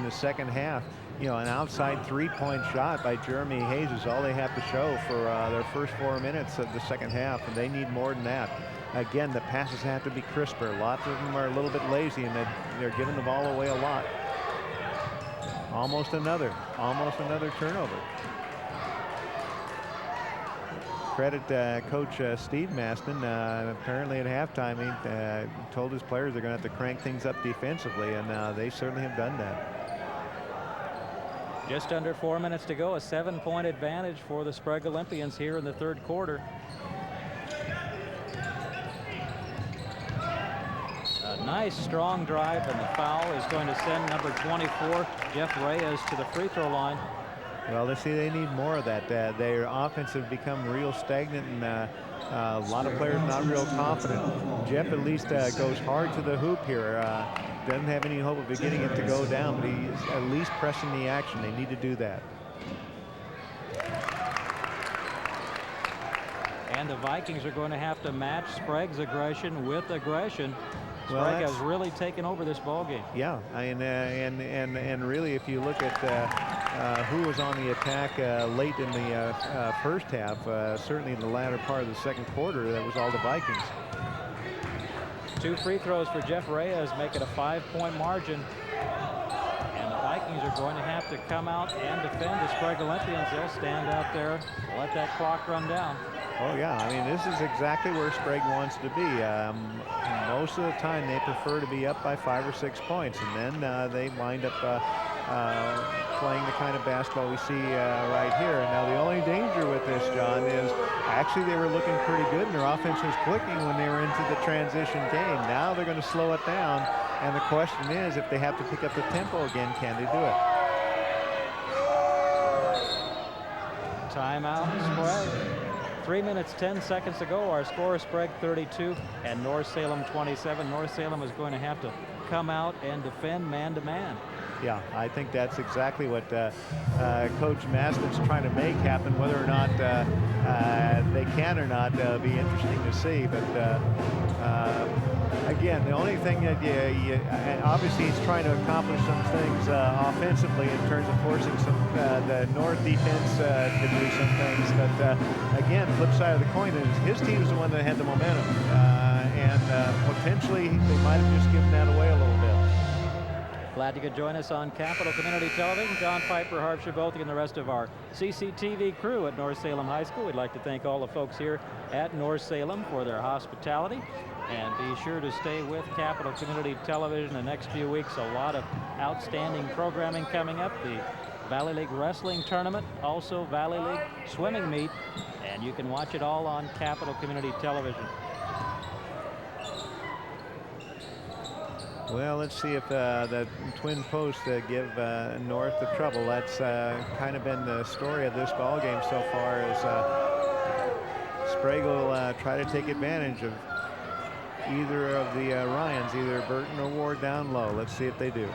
the second half. An outside three-point shot by Jeremy Hayes is all they have to show for their first 4 minutes of the second half, and they need more than that. Again, the passes have to be crisper. Lots of them are a little bit lazy, and they're giving the ball away a lot. Almost another turnover. Credit Coach Steve Maston. Apparently at halftime, he told his players they're going to have to crank things up defensively, and they certainly have done that. Just under 4 minutes to go, a 7-point advantage for the Sprague Olympians here in the third quarter. A nice strong drive, and the foul is going to send number 24, Jeff Reyes, to the free throw line. Well, they need more of that. Their offense has become real stagnant, and a lot of players not real confident. Jeff at least goes hard to the hoop here. Doesn't have any hope of getting it to go down, but he's at least pressing the action. They need to do that. And the Vikings are going to have to match Sprague's aggression with aggression. Sprague has really taken over this ball game. Yeah, and really, if you look at who was on the attack late in the first half, certainly in the latter part of the second quarter, that was all the Vikings. 2 free throws for Jeff Reyes make it a 5-point margin. And the Vikings are going to have to come out and defend the Sprague Olympians. They'll stand out there, let that clock run down. Oh, yeah. This is exactly where Sprague wants to be. Most of the time, they prefer to be up by 5 or 6 points, and then they wind up playing the kind of basketball we see right here. Now, the only danger with this, John, is actually they were looking pretty good, and their offense was clicking when they were into the transition game. Now they're going to slow it down, and the question is, if they have to pick up the tempo again, can they do it? Timeout, Sprague. 3 minutes, 10 seconds to go. Our score is Sprague 32 and North Salem 27. North Salem is going to have to come out and defend man-to-man. Yeah, I think that's exactly what Coach Maston's trying to make happen. Whether or not they can or not be interesting to see. But again, the only thing that obviously he's trying to accomplish some things offensively in terms of forcing the North defense to do some things. But again, flip side of the coin is his team is the one that had the momentum, and potentially they might have just given that away a little bit. Glad you could join us on Capital Community Television. John Piper, Harv Shabolty, and the rest of our CCTV crew at North Salem High School. We'd like to thank all the folks here at North Salem for their hospitality. And be sure to stay with Capital Community Television the next few weeks. A lot of outstanding programming coming up. The Valley League Wrestling Tournament, also Valley League Swimming Meet. And you can watch it all on Capital Community Television. Well, let's see if the twin posts give North the trouble. That's kind of been the story of this ball game so far. As Sprague will try to take advantage of either of the Ryans, either Burton or Ward down low. Let's see if they do.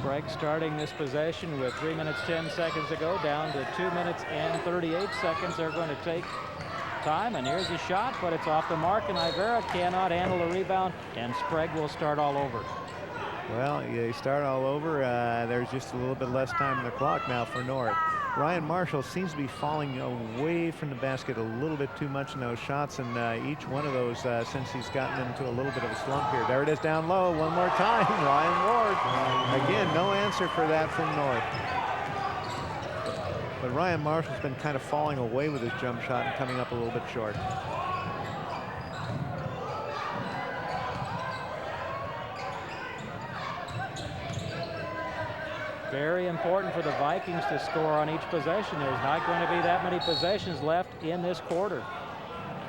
Sprague starting this possession with 3 minutes 10 seconds to go, down to 2 minutes and 38 seconds. They're going to take time, and here's a shot, but it's off the mark, and Ivera cannot handle the rebound, and Sprague will start all over. Well, they start all over. There's just a little bit less time on the clock now for North. Ryan Marshall seems to be falling away from the basket a little bit too much in those shots, and each one of those since he's gotten into a little bit of a slump here. There it is down low one more time. Ryan Ward. Again, no answer for that from North. But Ryan Marshall's been kind of falling away with his jump shot and coming up a little bit short. Very important for the Vikings to score on each possession. There's not going to be that many possessions left in this quarter.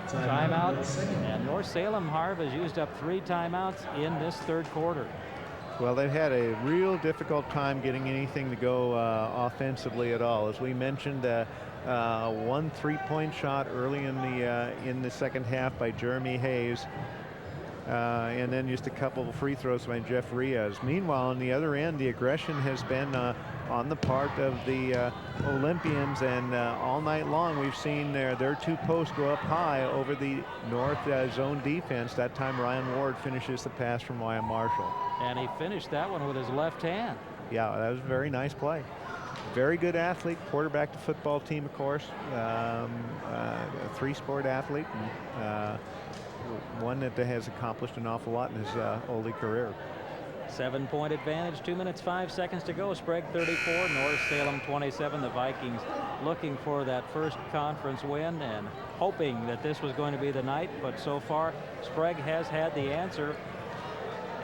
Timeout, and North Salem, Harv, has used up 3 timeouts in this third quarter. Well, they've had a real difficult time getting anything to go offensively at all. As we mentioned, one 3-point shot early in the second half by Jeremy Hayes. And then just a couple of free throws by Jeff Riaz. Meanwhile, on the other end, the aggression has been on the part of the Olympians, and all night long we've seen their 2 posts go up high over the North zone defense. That time Ryan Ward finishes the pass from Ryan Marshall. And he finished that one with his left hand. Yeah, that was a very nice play. Very good athlete, quarterback to football team, of course, a 3-sport athlete. And, one that has accomplished an awful lot in his early career. 7-point advantage, 2 minutes 5 seconds to go. Sprague 34, North Salem 27. The Vikings looking for that first conference win and hoping that this was going to be the night, but so far Sprague has had the answer.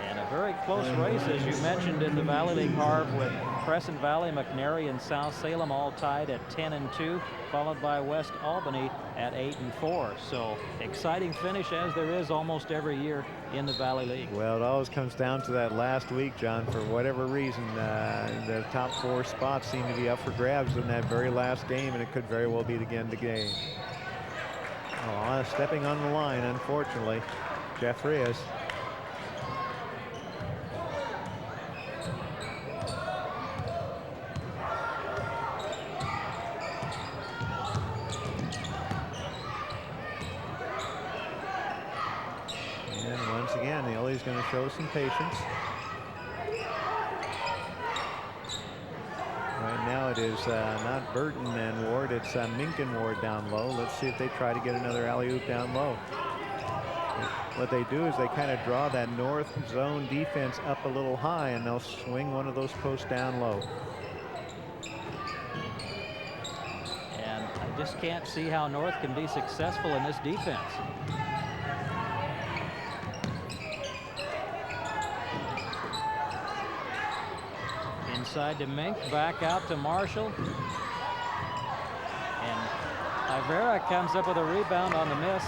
And a very close race, as you mentioned, in the Valley League, Harv, with Crescent Valley, McNary, and South Salem all tied at 10-2, followed by West Albany at 8-4. So exciting finish, as there is almost every year in the Valley League. Well, it always comes down to that last week, John. For whatever reason, the top 4 spots seem to be up for grabs in that very last game, and it could very well be again today. Oh, stepping on the line, unfortunately, Jeff Riaz. He's going to show some patience. Right now it is not Burton and Ward, it's Mink and Ward down low. Let's see if they try to get another alley-oop down low. What they do is they kind of draw that North zone defense up a little high, and they'll swing one of those posts down low. And I just can't see how North can be successful in this defense. Inside to Mink, back out to Marshall. And Ivera comes up with a rebound on the miss.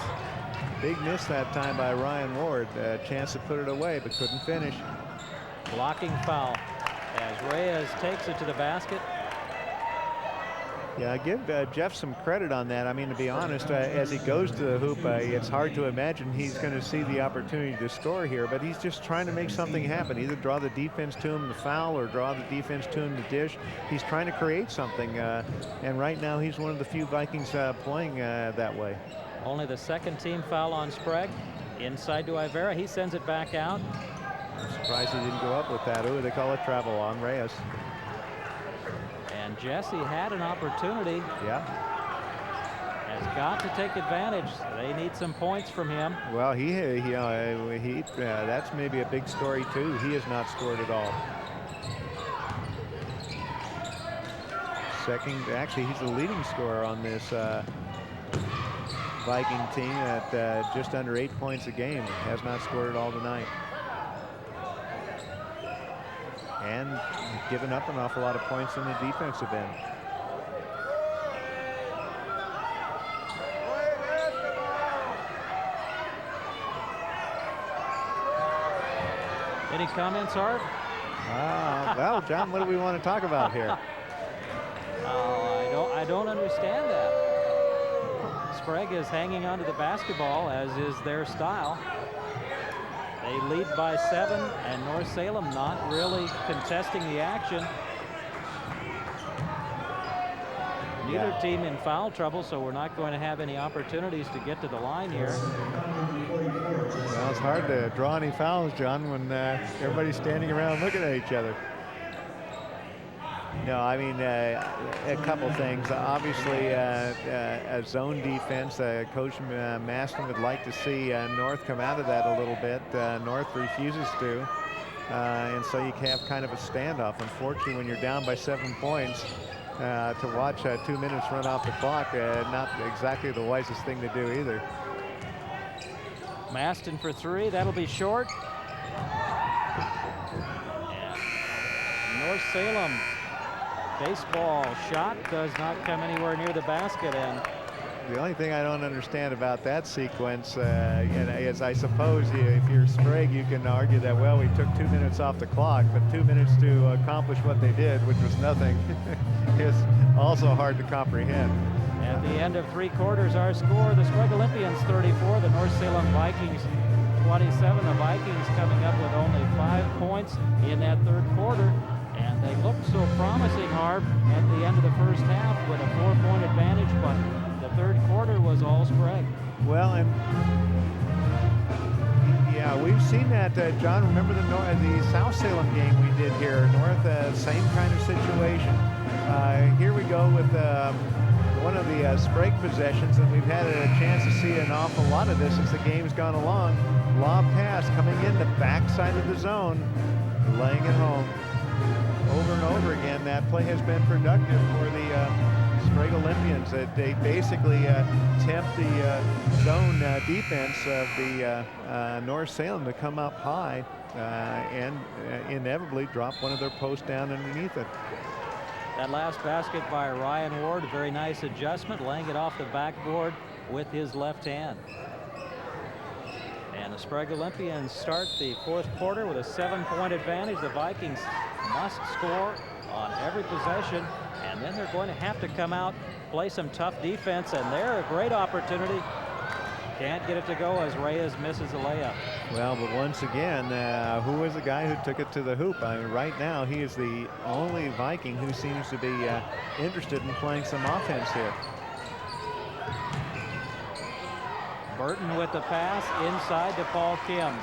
Big miss that time by Ryan Ward. A chance to put it away, but couldn't finish. Blocking foul as Reyes takes it to the basket. Yeah, I give Jeff some credit on that. I mean, to be honest, as he goes to the hoop, it's hard to imagine he's going to see the opportunity to score here, but he's just trying to make something happen. Either draw the defense to him to foul or draw the defense to him to dish. He's trying to create something, and right now he's one of the few Vikings playing that way. Only the second team foul on Sprague. Inside to Ivera. He sends it back out. I'm surprised he didn't go up with that. Ooh, they call it travel on Reyes. And Jesse had an opportunity. Yeah. Has got to take advantage. They need some points from him. Well, that's maybe a big story too. He has not scored at all. Actually, he's the leading scorer on this Viking team at just under 8 points a game. Has not scored at all tonight. And given up an awful lot of points in the defensive end. Any comments, Art? Well, John, what do we want to talk about here? I don't understand that. Sprague is hanging onto the basketball, as is their style. They lead by 7, and North Salem not really contesting the action. Neither team in foul trouble, so we're not going to have any opportunities to get to the line here. Well, it's hard to draw any fouls, John, when everybody's standing around looking at each other. No, I mean, a couple things. Obviously, a zone defense. Coach Maston would like to see North come out of that a little bit. North refuses to. And so you have kind of a standoff. Unfortunately, when you're down by 7 points, to watch 2 minutes run off the clock, not exactly the wisest thing to do either. Maston for 3, that'll be short. And North Salem baseball shot does not come anywhere near the basket, and the only thing I don't understand about that sequence is, I suppose, if you're Sprague, you can argue that, well, we took 2 minutes off the clock, but 2 minutes to accomplish what they did, which was nothing, is also hard to comprehend. At the end of 3 quarters, our score, the Sprague Olympians 34, the North Salem Vikings 27. The Vikings coming up with only 5 points in that 3rd quarter. And they looked so promising, Harv, at the end of the first half with a 4-point advantage, but the 3rd quarter was all Sprague. Well, and yeah, we've seen that, John. Remember the South Salem game we did here? North, same kind of situation. Here we go with one of the Sprague possessions, and we've had a chance to see an awful lot of this as the game's gone along. Lob pass coming in the backside of the zone, laying it home. Over and over again, that play has been productive for the Sprague Olympians. They basically tempt the zone defense of the North Salem to come up high and inevitably drop one of their posts down underneath it. That last basket by Ryan Ward, a very nice adjustment, laying it off the backboard with his left hand. And the Sprague Olympians start the 4th quarter with a 7-point advantage. The Vikings must score on every possession, and then they're going to have to come out, play some tough defense, and they're a great opportunity. Can't get it to go as Reyes misses a layup. Well, but once again, who was the guy who took it to the hoop? I mean, right now, he is the only Viking who seems to be interested in playing some offense here. Burton with the pass inside to Paul Kim.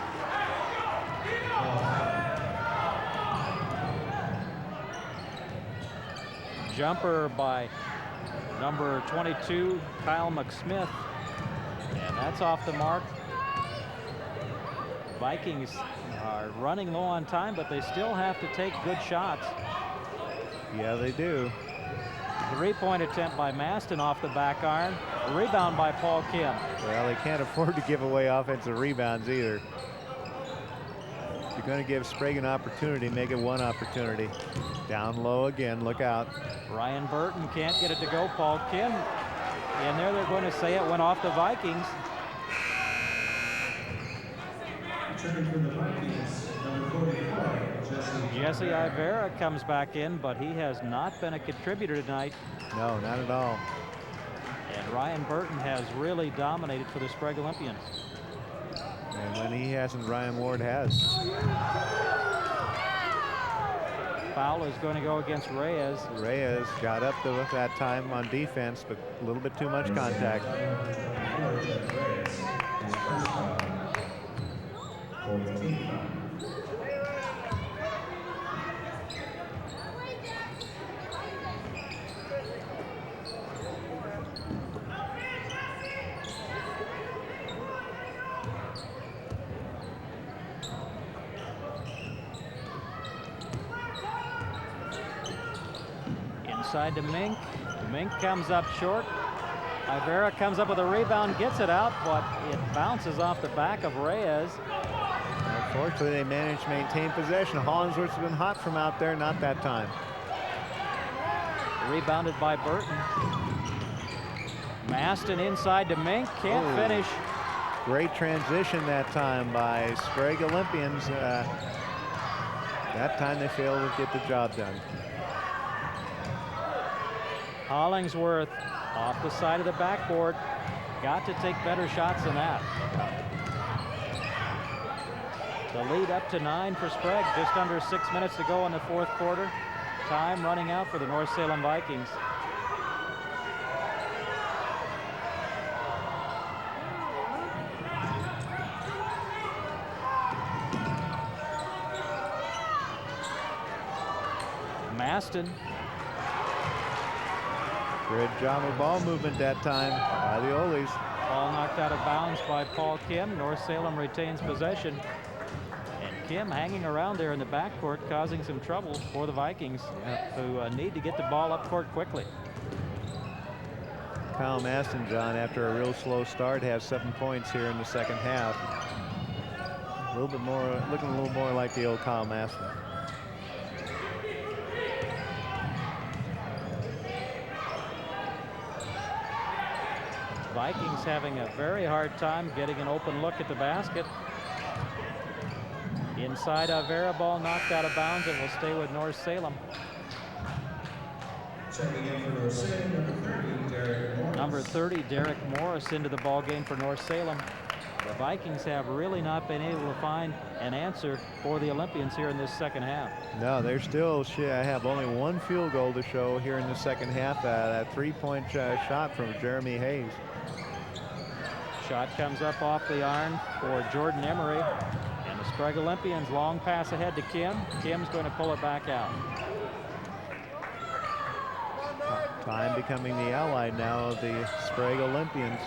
Jumper by number 22, Kyle McSmith. And that's off the mark. Vikings are running low on time, but they still have to take good shots. Yeah, they do. 3-point attempt by Maston off the back iron. A rebound by Paul Kim. Well, they can't afford to give away offensive rebounds either. If you're going to give Sprague an opportunity, make it one opportunity. Down low again, look out. Ryan Burton can't get it to go. Paul Kim in there. They're going to say it went off the Vikings. Returning for the Vikings, number 44, Jesse Ivera comes back in, but he has not been a contributor tonight. No, not at all. And Ryan Burton has really dominated for the Sprague Olympians. And when he hasn't, Ryan Ward has. Foul is going to go against Reyes. Reyes got up to that time on defense, but a little bit too much contact. Inside to Mink. Mink comes up short. Ivera comes up with a rebound, gets it out, but it bounces off the back of Reyes. Unfortunately, they managed to maintain possession. Hollingsworth's been hot from out there, not that time. Rebounded by Burton. Maston inside to Mink, can't finish. Great transition that time by Sprague Olympians. That time they failed to get the job done. Hollingsworth off the side of the backboard. Got to take better shots than that. The lead up to 9 for Sprague. Just under 6 minutes to go in the fourth quarter. Time running out for the North Salem Vikings. Maston. Good job of ball movement that time by the Oles. Ball knocked out of bounds by Paul Kim. North Salem retains possession. And Kim hanging around there in the backcourt, causing some trouble for the Vikings, who need to get the ball up court quickly. Kyle Maston, John, after a real slow start, has 7 points here in the second half. A little bit more, looking a little more like the old Kyle Maston. Vikings having a very hard time getting an open look at the basket. Inside Avera, ball knocked out of bounds. It will stay with North Salem. Checking in for North Salem, Number 30, Derek Morris into the ball game for North Salem. The Vikings have really not been able to find an answer for the Olympians here in this second half. No, they're still have only 1 field goal to show here in the second half. That 3-point shot from Jeremy Hayes. Shot comes up off the iron for Jordan Emery. And the Sprague Olympians, long pass ahead to Kim. Kim's going to pull it back out. Time becoming the ally now of the Sprague Olympians.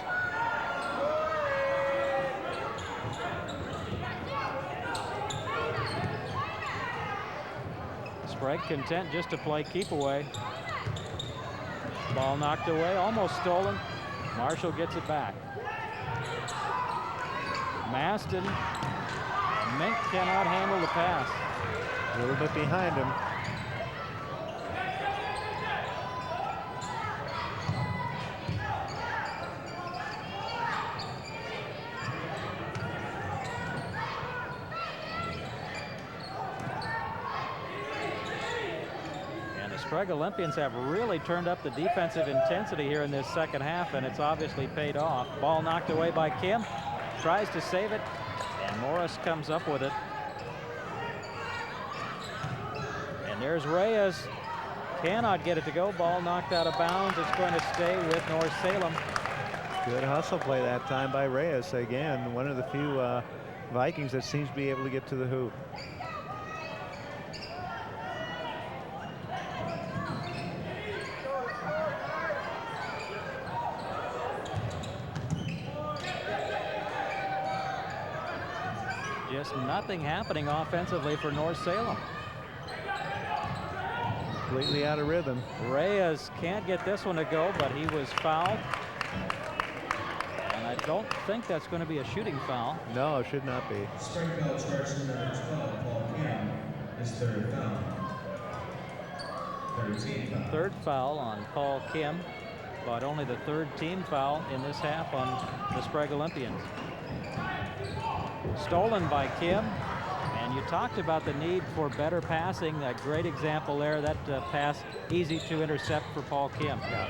Sprague content just to play keep away. Ball knocked away, almost stolen. Marshall gets it back. Maston. Mink cannot handle the pass. A little bit behind him. And the Sprague Olympians have really turned up the defensive intensity here in this second half, and it's obviously paid off. Ball knocked away by Kim. Tries to save it, and Morris comes up with it. And there's Reyes. Cannot get it to go. Ball knocked out of bounds. It's going to stay with North Salem. Good hustle play that time by Reyes. Again, one of the few Vikings that seems to be able to get to the hoop. Just nothing happening offensively for North Salem. Completely out of rhythm. Reyes can't get this one to go, but he was fouled. And I don't think that's going to be a shooting foul. No, it should not be. Sprague foul charge number 12, Paul Kim, his third foul. 13 foul. Third foul on Paul Kim, but only the third team foul in this half on the Sprague Olympians. Stolen by Kim, and you talked about the need for better passing. A great example there. That pass easy to intercept for Paul Kim. Yeah.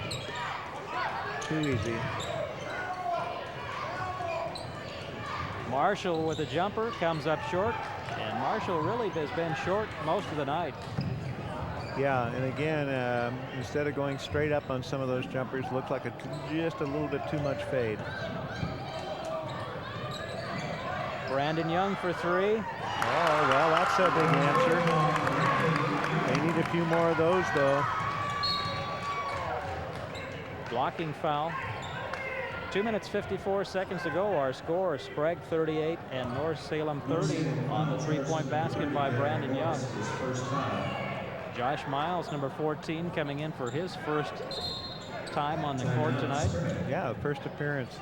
Too easy. Marshall with a jumper comes up short, and Marshall really has been short most of the night. Yeah, and again, instead of going straight up on some of those jumpers, looks like just a little bit too much fade. Brandon Young for 3. Oh, well, that's a big answer. They need a few more of those, though. Blocking foul. 2 minutes, 54 seconds to go. Our score, Sprague 38 and North Salem 30 on the three-point basket by Brandon Young. Josh Miles, number 14, coming in for his first time on the court tonight. Yeah, first appearance.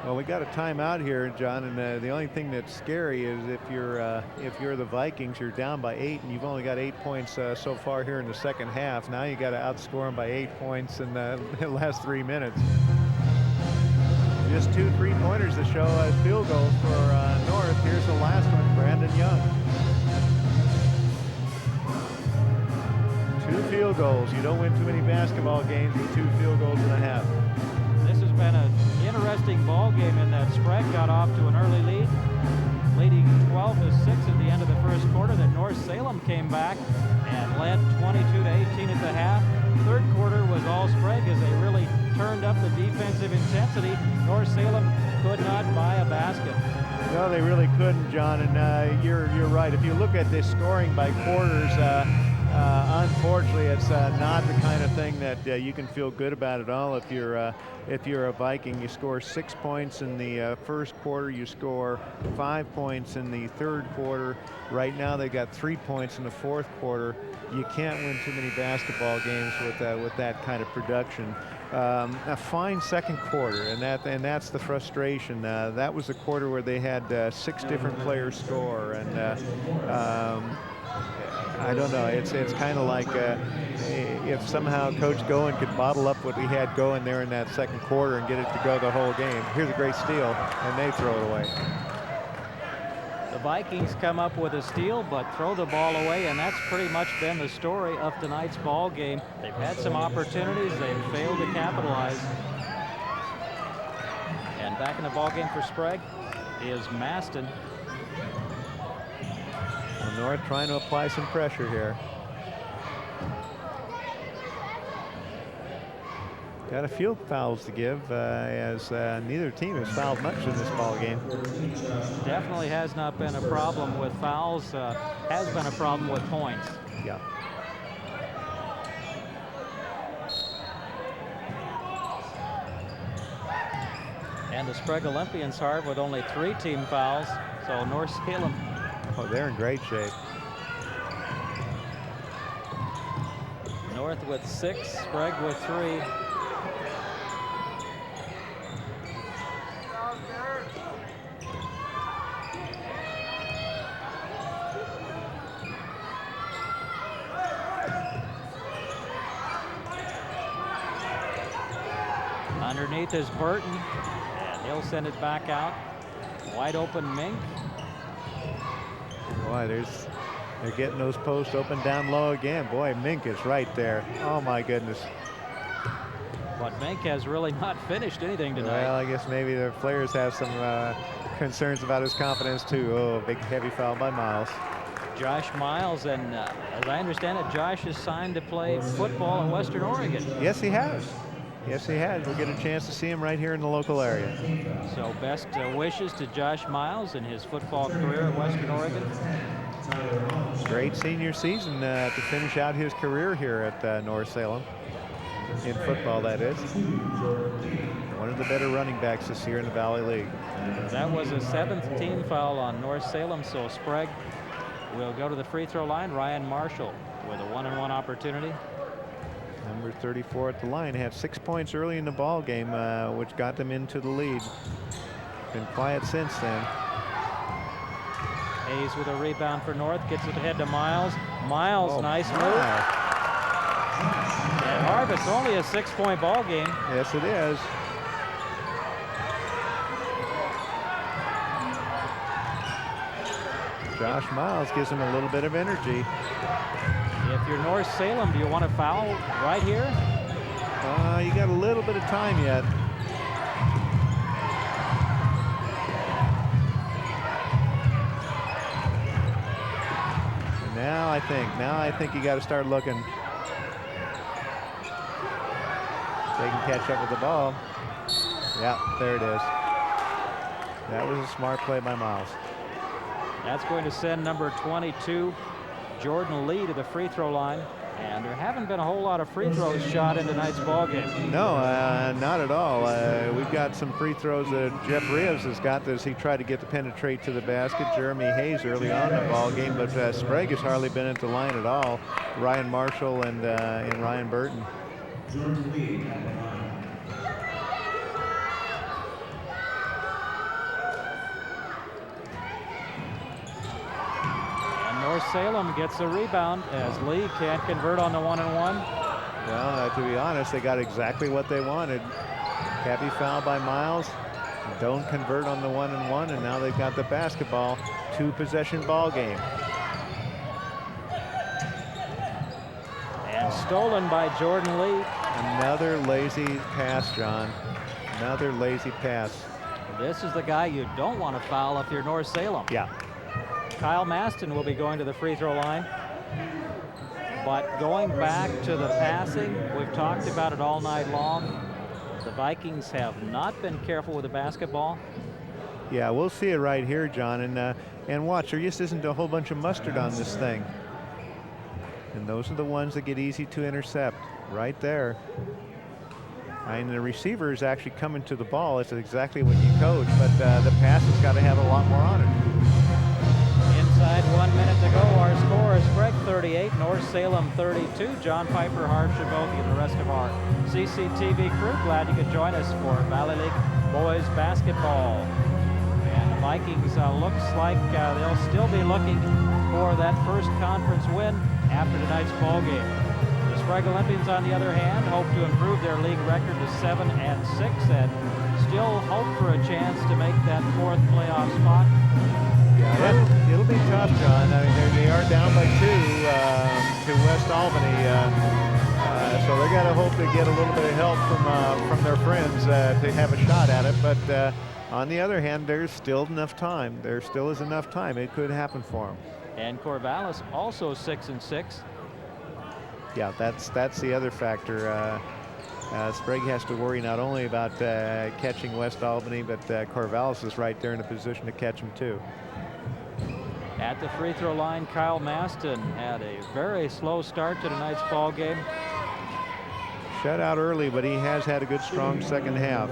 Well, we got a timeout here, John, and the only thing that's scary is if you're the Vikings, you're down by 8, and you've only got 8 points so far here in the second half. Now you got to outscore them by 8 points in the last 3 minutes. Just 2 3-pointers to show as field goals for North. Here's the last one, Brandon Young. 2 field goals. You don't win too many basketball games with 2 field goals and a half. This has been an interesting ball game in that Sprague got off to an early lead, leading 12-6 at the end of the first quarter. Then North Salem came back and led 22-18 at the half. Third quarter was all Sprague as they really turned up the defensive intensity. North Salem could not buy a basket. No, they really couldn't, John, and you're right. If you look at this scoring by quarters, unfortunately, it's not the kind of thing that you can feel good about at all. If you're a Viking, you score 6 points in the first quarter, you score 5 points in the third quarter. Right now, they got 3 points in the fourth quarter. You can't win too many basketball games with that kind of production. A fine second quarter, and that's the frustration. That was the quarter where they had 6 different players score, and I don't know. It's kind of like if somehow Coach Goen could bottle up what we had going there in that second quarter and get it to go the whole game. Here's a great steal, and they throw it away. The Vikings come up with a steal, but throw the ball away, and that's pretty much been the story of tonight's ball game. They've had some opportunities, they've failed to capitalize. And back in the ball game for Sprague is Maston. Well, North trying to apply some pressure here. Got a few fouls to give, as neither team has fouled much in this ball game. Definitely has not been a problem with fouls, has been a problem with points. Yeah. And the Sprague Olympians hard with only 3 team fouls, so North Salem. Oh, they're in great shape. North with 6, Sprague with 3. Underneath is Burton, and he'll send it back out. Wide open Mink. Boy, they're getting those posts open down low again. Boy, Mink is right there. Oh my goodness. But Mink has really not finished anything tonight. Well, I guess maybe the players have some concerns about his confidence too. Oh, big heavy foul by Miles. Josh Miles, and as I understand it, Josh is signed to play football in Western Oregon. Yes, he has. Yes, he has. We'll get a chance to see him right here in the local area. So best wishes to Josh Miles in his football career at Western Oregon. Great senior season to finish out his career here at North Salem. In football, that is. One of the better running backs this year in the Valley League. That was a 7th team foul on North Salem, so Sprague will go to the free throw line. Ryan Marshall with a 1-on-1 opportunity. Number 34 at the line had 6 points early in the ball game, which got them into the lead. Been quiet since then. Hayes with a rebound for North, gets it ahead to Miles. Miles, nice move. And Harvest only a 6-point ball game. Yes, it is. Josh Miles gives him a little bit of energy. If you're North Salem, do you want to foul right here? You got a little bit of time yet. And now I think you got to start looking. They can catch up with the ball. Yeah, there it is. That was a smart play by Miles. That's going to send number 22, Jordan Lee, to the free throw line. And there haven't been a whole lot of free throws shot in tonight's ball game. No, not at all. We've got some free throws that Jeff Rios has got as he tried to get to penetrate to the basket. Jeremy Hayes early on in the ball game, but Sprague has hardly been at the line at all. Ryan Marshall and Ryan Burton. Jordan Lee. North Salem gets a rebound as Lee can't convert on the 1-on-1. Well, to be honest, they got exactly what they wanted. Heavy foul by Miles. Don't convert on the 1-on-1, and now they've got the basketball. 2-possession ball game. And stolen by Jordan Lee. Another lazy pass, John. Another lazy pass. This is the guy you don't want to foul if you're North Salem. Yeah. Kyle Maston will be going to the free throw line. But going back to the passing, we've talked about it all night long. The Vikings have not been careful with the basketball. Yeah, we'll see it right here, John. And watch, there just isn't a whole bunch of mustard on this thing. And those are the ones that get easy to intercept, right there. And the receiver is actually coming to the ball. It's exactly what you coach, but the pass has got to have a lot more on it. Inside 1 minute to go, our score is Sprague 38, North Salem 32. John Piper, Harv Shaboki, and the rest of our CCTV crew. Glad you could join us for Valley League boys basketball. And the Vikings looks like they'll still be looking for that first conference win after tonight's ball game. The Sprague Olympians, on the other hand, hope to improve their league record to 7-6 and still hope for a chance to make that fourth playoff spot. Yeah, it'll be tough, John. I mean, they are down by 2 to West Albany, so they got to hope to get a little bit of help from their friends to have a shot at it. But on the other hand, there's still enough time. There still is enough time. It could happen for them. And Corvallis also 6-6. Yeah, that's the other factor. Sprague has to worry not only about catching West Albany, but Corvallis is right there in a position to catch them too. At the free throw line, Kyle Maston had a very slow start to tonight's ball game. Shut out early, but he has had a good, strong second half.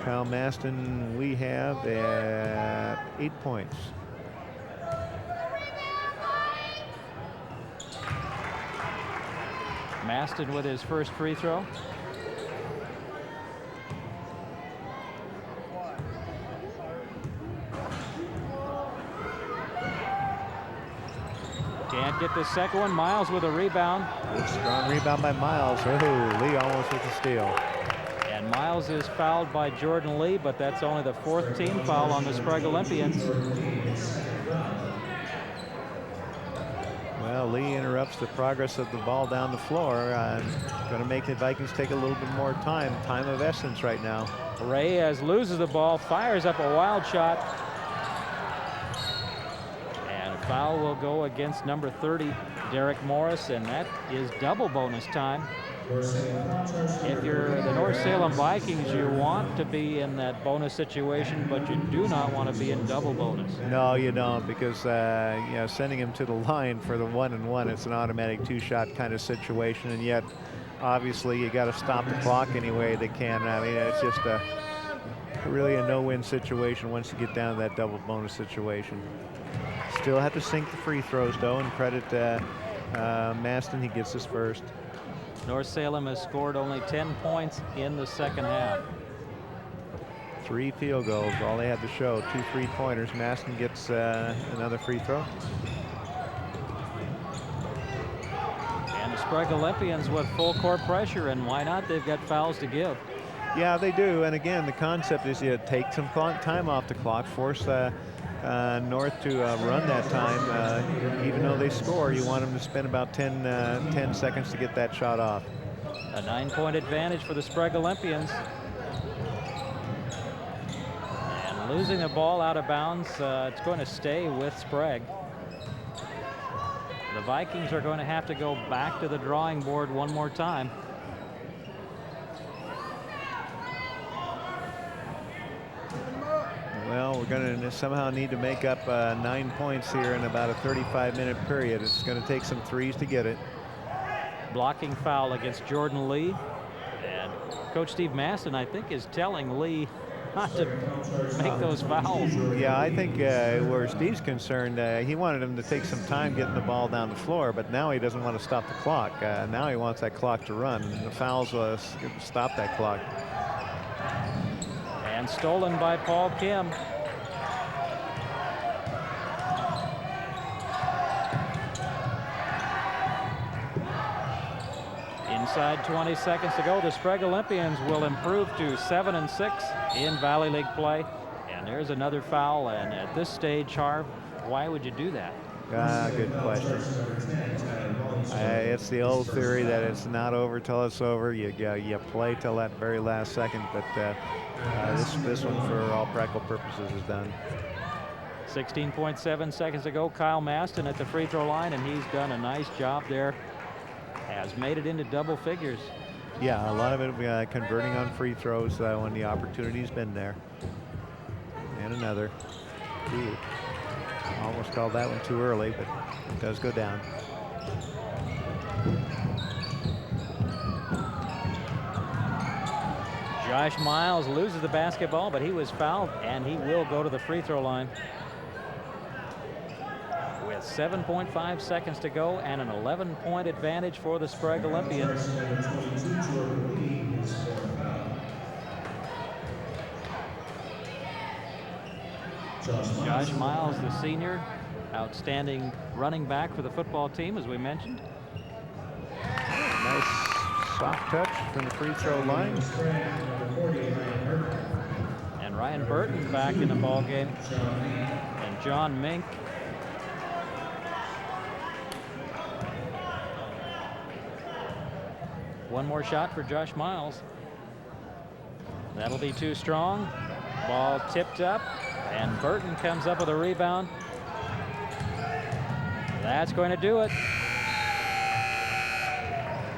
Kyle Maston, we have at 8 points. Maston with his first free throw. Can't get the second one. Miles with a rebound. Good strong rebound by Miles. Oh, Lee almost with the steal. And Miles is fouled by Jordan Lee, but that's only the 4th team foul on the Sprague Olympians. Well, Lee interrupts the progress of the ball down the floor. Going to make the Vikings take a little bit more time. Time of essence right now. Reyes loses the ball, fires up a wild shot. And a foul will go against number 30, Derek Morris, and that is double bonus time. If you're the North Salem Vikings, you want to be in that bonus situation, but you do not want to be in double bonus. No, you don't, because you know, sending him to the line for the 1-and-1, it's an automatic 2-shot kind of situation, and yet obviously you got to stop the clock any way they can. I mean, it's just really a no-win situation once you get down to that double bonus situation. Still have to sink the free throws though, and credit Maston. He gets his first. North Salem has scored only 10 points in the second half. 3 field goals, all they had to show. 2 3-pointers. Maston gets another free throw. And the Sprague Olympians with full court pressure, and why not? They've got fouls to give. Yeah, they do. And again, the concept is you take some time off the clock, force North to run that time. Even though they score, you want them to spend about 10 seconds to get that shot off. A 9-point advantage for the Sprague Olympians. And losing the ball out of bounds, it's going to stay with Sprague. The Vikings are going to have to go back to the drawing board one more time. Well, we're going to somehow need to make up 9 points here in about a 35-minute period. It's going to take some threes to get it. Blocking foul against Jordan Lee. And Coach Steve Maston, I think, is telling Lee not to make those fouls. Yeah, I think where Steve's concerned, he wanted him to take some time getting the ball down the floor, but now he doesn't want to stop the clock. Now he wants that clock to run, and the fouls stop that clock. And stolen by Paul Kim. Inside 20 seconds to go, the Sprague Olympians will improve to 7-6 in Valley League play. And there's another foul, and at this stage, Harv, why would you do that? Good question. It's the old theory that it's not over till it's over. You play till that very last second, but this one, for all practical purposes, is done. 16.7 seconds to go. Kyle Maston at the free throw line, and he's done a nice job there. Has made it into double figures. Yeah, a lot of it converting on free throws when the opportunity's been there. And another. Ooh. Almost called that one too early, but it does go down. Josh Miles loses the basketball, but he was fouled, and he will go to the free throw line. With 7.5 seconds to go and an 11-point advantage for the Sprague Olympians. Josh Miles, the senior, outstanding running back for the football team, as we mentioned. Nice soft touch from the free throw line. And Ryan Burton back in the ball game. And John Mink. One more shot for Josh Miles. That'll be too strong. Ball tipped up, and Burton comes up with a rebound. That's going to do it.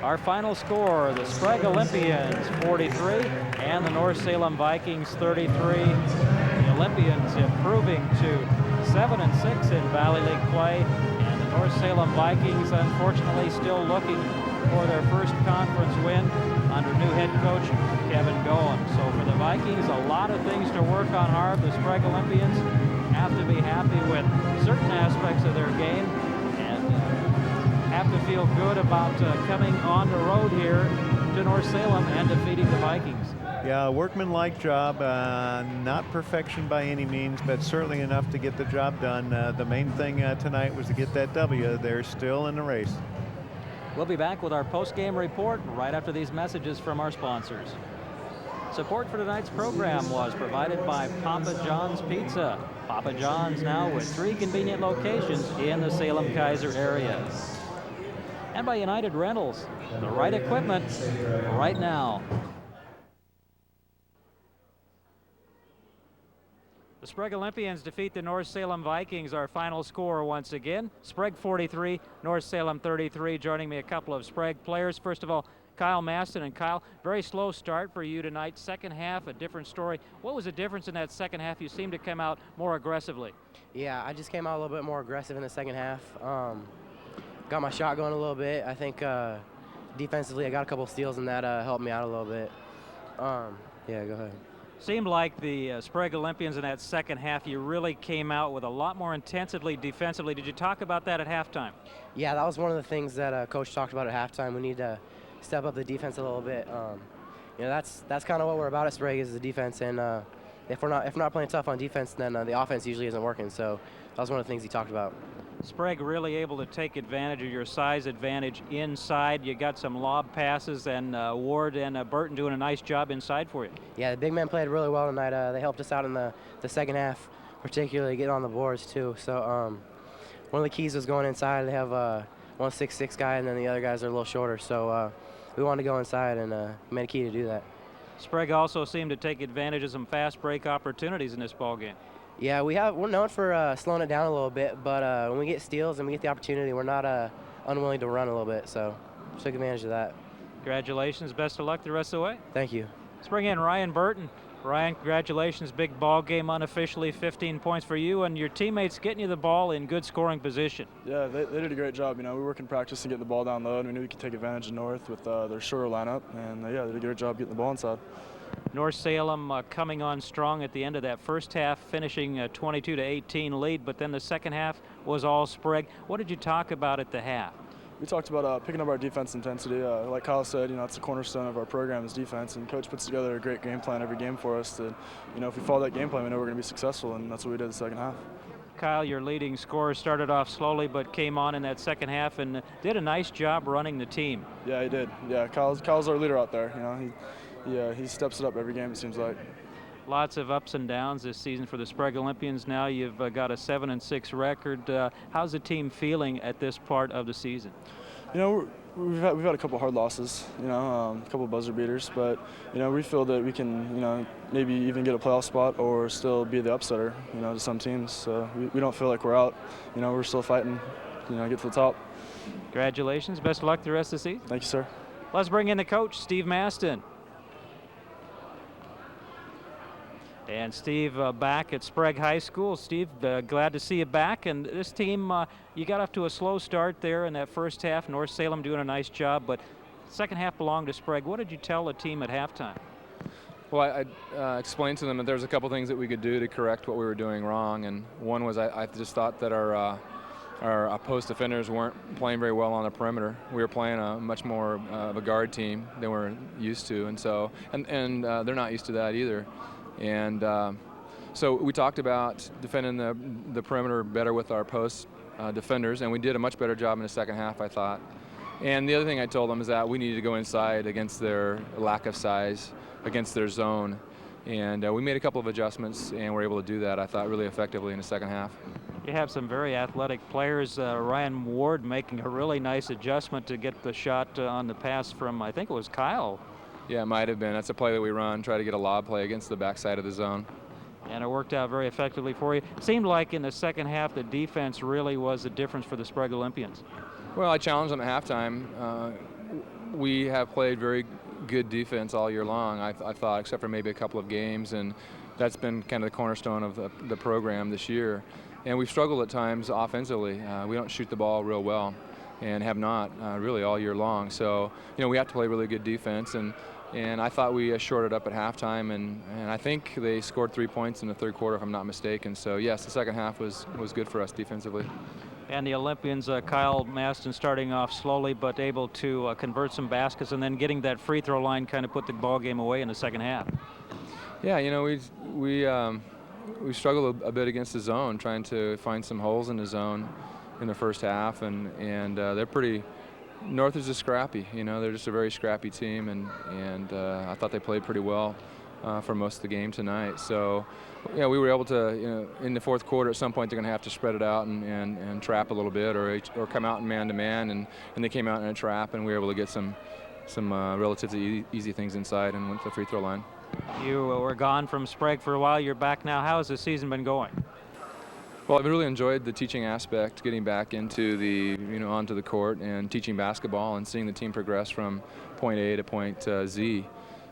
Our final score, the Sprague Olympians 43 and the North Salem Vikings 33. The Olympians improving to 7-6 in Valley League play, and the North Salem Vikings unfortunately still looking for their first conference win under new head coach Kevin Goen. So for the Vikings, a lot of things to work on hard. The Sprague Olympians have to be happy with certain aspects of their game and have to feel good about coming on the road here to North Salem and defeating the Vikings. Yeah, a workmanlike job, not perfection by any means, but certainly enough to get the job done. The main thing tonight was to get that W. They're still in the race. We'll be back with our post-game report right after these messages from our sponsors. Support for tonight's program was provided by Papa John's Pizza. Papa John's now with 3 convenient locations in the Salem-Keizer area. And by United Rentals, the right equipment right now. The Sprague Olympians defeat the North Salem Vikings, our final score once again. Sprague 43, North Salem 33. Joining me, a couple of Sprague players. First of all, Kyle Maston. And Kyle, very slow start for you tonight. Second half, a different story. What was the difference in that second half? You seemed to come out more aggressively. Yeah, I just came out a little bit more aggressive in the second half. Got my shot going a little bit. I think defensively I got a couple steals, and that helped me out a little bit. Yeah, go ahead. Seemed like the Sprague Olympians in that second half, you really came out with a lot more intensity defensively. Did you talk about that at halftime? Yeah, that was one of the things that Coach talked about at halftime. We need to step up the defense a little bit. You know, that's kind of what we're about at Sprague, is the defense. And if we're not playing tough on defense, then the offense usually isn't working. So that was one of the things he talked about. Sprague really able to take advantage of your size advantage inside. You got some lob passes, and Ward and Burton doing a nice job inside for you. Yeah, the big men played really well tonight. They helped us out in the second half, particularly getting on the boards too. So one of the keys was going inside. They have one 6'6" guy, and then the other guys are a little shorter. So we wanted to go inside, and made a key to do that. Sprague also seemed to take advantage of some fast break opportunities in this ball game. Yeah, we're known for slowing it down a little bit, but when we get steals and we get the opportunity, we're not unwilling to run a little bit, so took advantage of that. Congratulations, best of luck the rest of the way. Thank you. Let's bring in Ryan Burton. Ryan, congratulations, big ball game unofficially, 15 points for you and your teammates getting you the ball in good scoring position. Yeah, they did a great job. You know, we work in practice and get the ball down low, and we knew we could take advantage of North with their shorter lineup, and yeah, they did a great job getting the ball inside. North Salem coming on strong at the end of that first half, finishing a 22-18 lead, but then the second half was all Sprague. What did you talk about at the half? We talked about picking up our defense intensity. Like Kyle said, you know, it's the cornerstone of our program is defense, and Coach puts together a great game plan every game for us. To, you know, if we follow that game plan, we know we're going to be successful, and that's what we did the second half. Kyle, your leading scorer, started off slowly but came on in that second half and did a nice job running the team. Yeah, he did. Yeah, Kyle's our leader out there. You know, he steps it up every game, it seems like. Lots of ups and downs this season for the Sprague Olympians. Now you've got a 7-6 record. How's the team feeling at this part of the season? You know, we've had a couple hard losses, you know, a couple buzzer beaters, but, you know, we feel that we can, you know, maybe even get a playoff spot or still be the upsetter, you know, to some teams. So we don't feel like we're out. You know, we're still fighting, you know, get to the top. Congratulations. Best of luck the rest of the season. Thank you, sir. Let's bring in the coach, Steve Maston. And Steve, back at Sprague High School. Steve, glad to see you back. And this team, you got off to a slow start there in that first half. North Salem doing a nice job, but second half belonged to Sprague. What did you tell the team at halftime? Well, I explained to them that there was a couple things that we could do to correct what we were doing wrong. And one was I just thought that our post defenders weren't playing very well on the perimeter. We were playing a much more of a guard team than we're used to, and so they're not used to that either. And so we talked about defending the perimeter better with our post defenders, and we did a much better job in the second half, I thought. And the other thing I told them is that we needed to go inside against their lack of size, against their zone. And we made a couple of adjustments, and were able to do that, I thought, really effectively in the second half. You have some very athletic players. Ryan Ward making a really nice adjustment to get the shot on the pass from, I think it was Kyle. Yeah, it might have been. That's a play that we run, try to get a lob play against the backside of the zone. And it worked out very effectively for you. It seemed like in the second half the defense really was the difference for the Sprague Olympians. Well, I challenged them at halftime. We have played very good defense all year long, I thought, except for maybe a couple of games, and that's been kind of the cornerstone of the program this year. And we've struggled at times offensively. We don't shoot the ball real well, and have not really all year long. So, you know, we have to play really good defense, and I thought we shorted up at halftime, and I think they scored 3 points in the third quarter, if I'm not mistaken. So yes, the second half was good for us defensively. And the Olympians, Kyle Maston starting off slowly, but able to convert some baskets, and then getting that free throw line kind of put the ball game away in the second half. Yeah, you know, we struggled a bit against the zone, trying to find some holes in the zone in the first half, and they're pretty. North is just scrappy, you know. They're just a very scrappy team, and I thought they played pretty well for most of the game tonight. So, yeah, we were able to, you know, in the fourth quarter at some point they're going to have to spread it out and trap a little bit, or come out in man-to-man, and they came out in a trap, and we were able to get some relatively easy things inside and went to the free throw line. You were gone from Sprague for a while. You're back now. How has the season been going? Well, I've really enjoyed the teaching aspect, getting back into onto the court and teaching basketball and seeing the team progress from point A to point Z.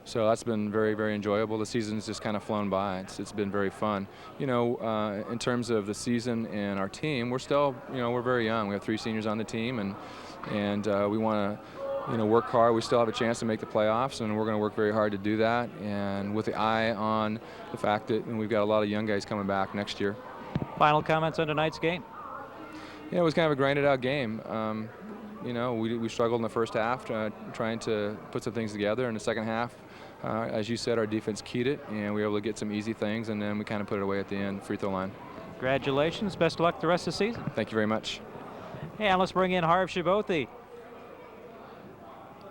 So that's been very, very enjoyable. The season's just kind of flown by. It's been very fun. You know, in terms of the season and our team, we're still, you know, we're very young. We have 3 seniors on the team, and we want to, you know, work hard. We still have a chance to make the playoffs, and we're going to work very hard to do that, and with the eye on the fact that we've got a lot of young guys coming back next year. Final comments on tonight's game? Yeah, it was kind of a grinded out game. You know, we struggled in the first half trying to put some things together. In the second half, as you said, our defense keyed it, and we were able to get some easy things, and then we kind of put it away at the end, free throw line. Congratulations. Best of luck the rest of the season. Thank you very much. And let's bring in Harv Shibothi.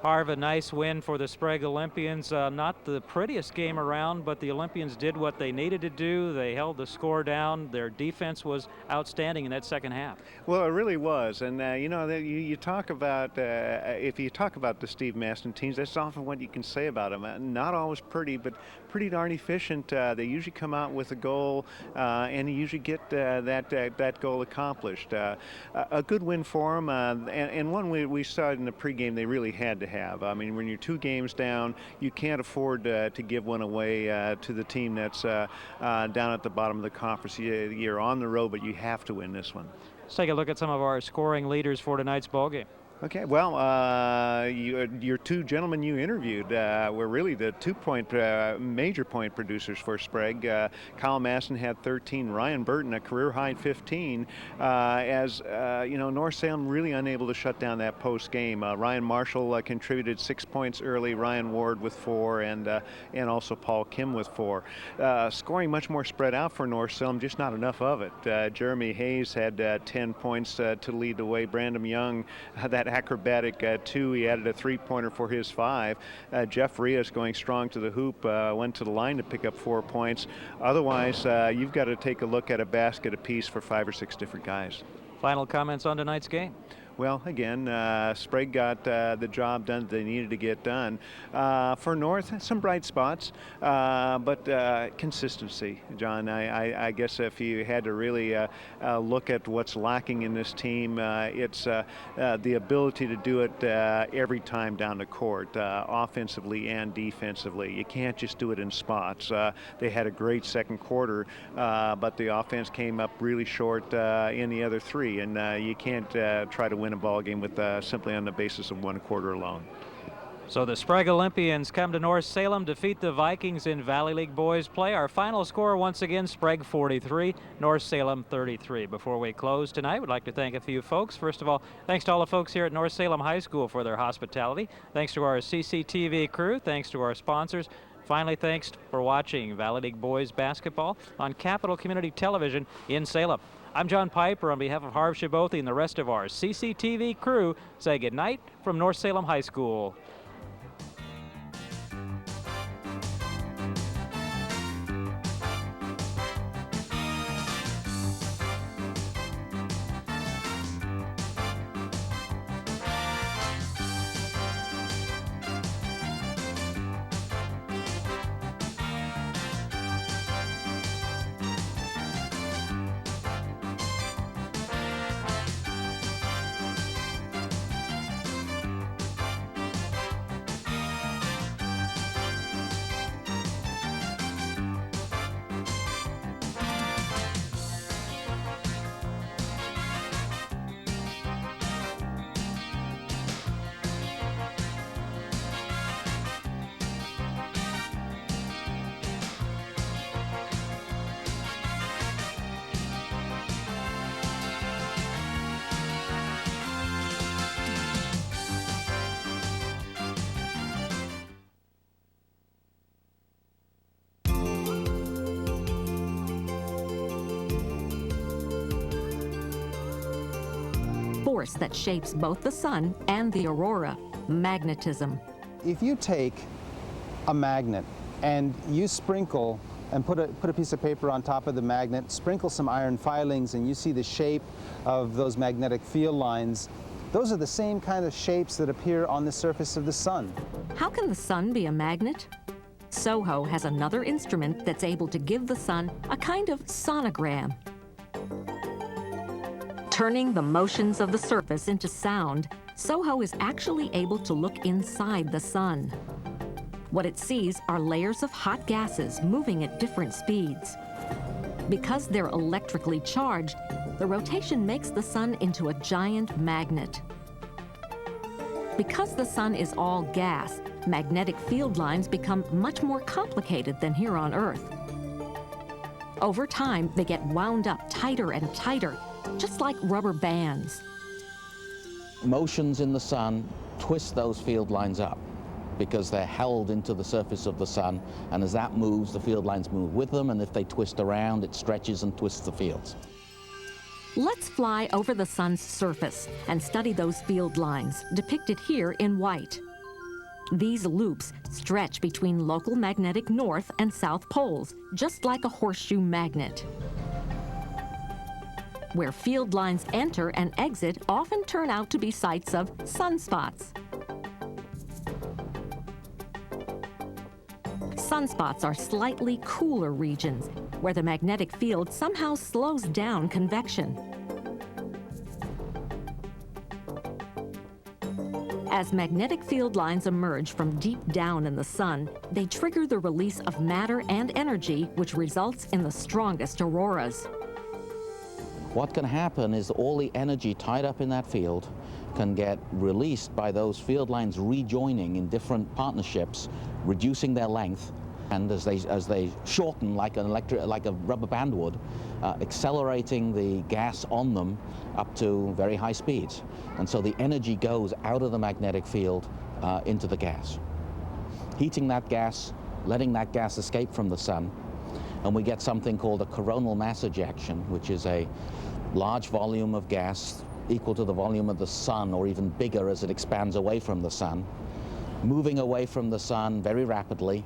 Harv, a nice win for the Sprague Olympians. Not the prettiest game around, but the Olympians did what they needed to do. They held the score down. Their defense was outstanding in that second half. Well, it really was. And, you know, you talk about, if you talk about the Steve Maston teams, that's often what you can say about them. Not always pretty, but pretty darn efficient. They usually come out with a goal, and you usually get that goal accomplished. A good win for them, and one we saw in the pregame they really had to have. I mean, when you're 2 games down, you can't afford to give one away to the team that's down at the bottom of the conference. You're on the road, but you have to win this one. Let's take a look at some of our scoring leaders for tonight's ballgame. Okay, well, your 2 gentlemen you interviewed were really the 2-point major point producers for Sprague. Kyle Maston had 13, Ryan Burton a career-high 15. As you know, North Salem really unable to shut down that post game. Ryan Marshall contributed 6 points early. Ryan Ward with 4, and also Paul Kim with 4. Scoring much more spread out for North Salem, just not enough of it. Jeremy Hayes had 10 points to lead the way. Brandon Young, that acrobatic 2. He added a 3-pointer for his 5. Jeff Rios going strong to the hoop, went to the line to pick up 4 points. Otherwise, you've got to take a look at a basket apiece for 5 or 6 different guys. Final comments on tonight's game? Well, again, Sprague got the job done that they needed to get done. For North, some bright spots, but consistency, John. I guess if you had to really look at what's lacking in this team, it's the ability to do it every time down the court, offensively and defensively. You can't just do it in spots. They had a great second quarter, but the offense came up really short in the other 3, and you can't try to win a ball game with simply on the basis of 1 quarter alone. So the Sprague Olympians come to North Salem, defeat the Vikings in Valley League boys play. Our final score once again, Sprague 43, North Salem 33. Before we close tonight, we'd like to thank a few folks. First of all, thanks to all the folks here at North Salem High School for their hospitality. Thanks to our CCTV crew. Thanks to our sponsors. Finally, thanks for watching Valley League boys basketball on Capital Community Television in Salem. I'm John Piper on behalf of Harv Shibothi and the rest of our CCTV crew. Say goodnight from North Salem High School. Force that shapes both the sun and the aurora, magnetism. If you take a magnet and you sprinkle and put a piece of paper on top of the magnet, sprinkle some iron filings, and you see the shape of those magnetic field lines, those are the same kind of shapes that appear on the surface of the sun. How can the sun be a magnet? SOHO has another instrument that's able to give the sun a kind of sonogram. Turning the motions of the surface into sound, SOHO is actually able to look inside the sun. What it sees are layers of hot gases moving at different speeds. Because they're electrically charged, the rotation makes the sun into a giant magnet. Because the sun is all gas, magnetic field lines become much more complicated than here on Earth. Over time, they get wound up tighter and tighter, just like rubber bands. Motions in the sun twist those field lines up because they're held into the surface of the sun, and as that moves, the field lines move with them, and if they twist around, it stretches and twists the fields. Let's fly over the sun's surface and study those field lines, depicted here in white. These loops stretch between local magnetic north and south poles, just like a horseshoe magnet. Where field lines enter and exit often turn out to be sites of sunspots. Sunspots are slightly cooler regions where the magnetic field somehow slows down convection. As magnetic field lines emerge from deep down in the sun, they trigger the release of matter and energy, which results in the strongest auroras. What can happen is all the energy tied up in that field can get released by those field lines rejoining in different partnerships, reducing their length, and as they shorten like a rubber band would, accelerating the gas on them up to very high speeds. And so the energy goes out of the magnetic field into the gas. Heating that gas, letting that gas escape from the sun, and we get something called a coronal mass ejection, which is a large volume of gas equal to the volume of the sun or even bigger as it expands away from the sun, moving away from the sun very rapidly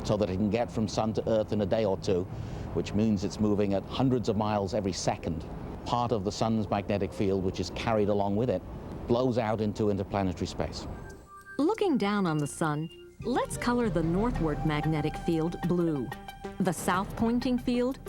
so that it can get from sun to earth in a day or two, which means it's moving at hundreds of miles every second. Part of the sun's magnetic field, which is carried along with it, blows out into interplanetary space. Looking down on the sun, let's color the northward magnetic field blue. The south-pointing field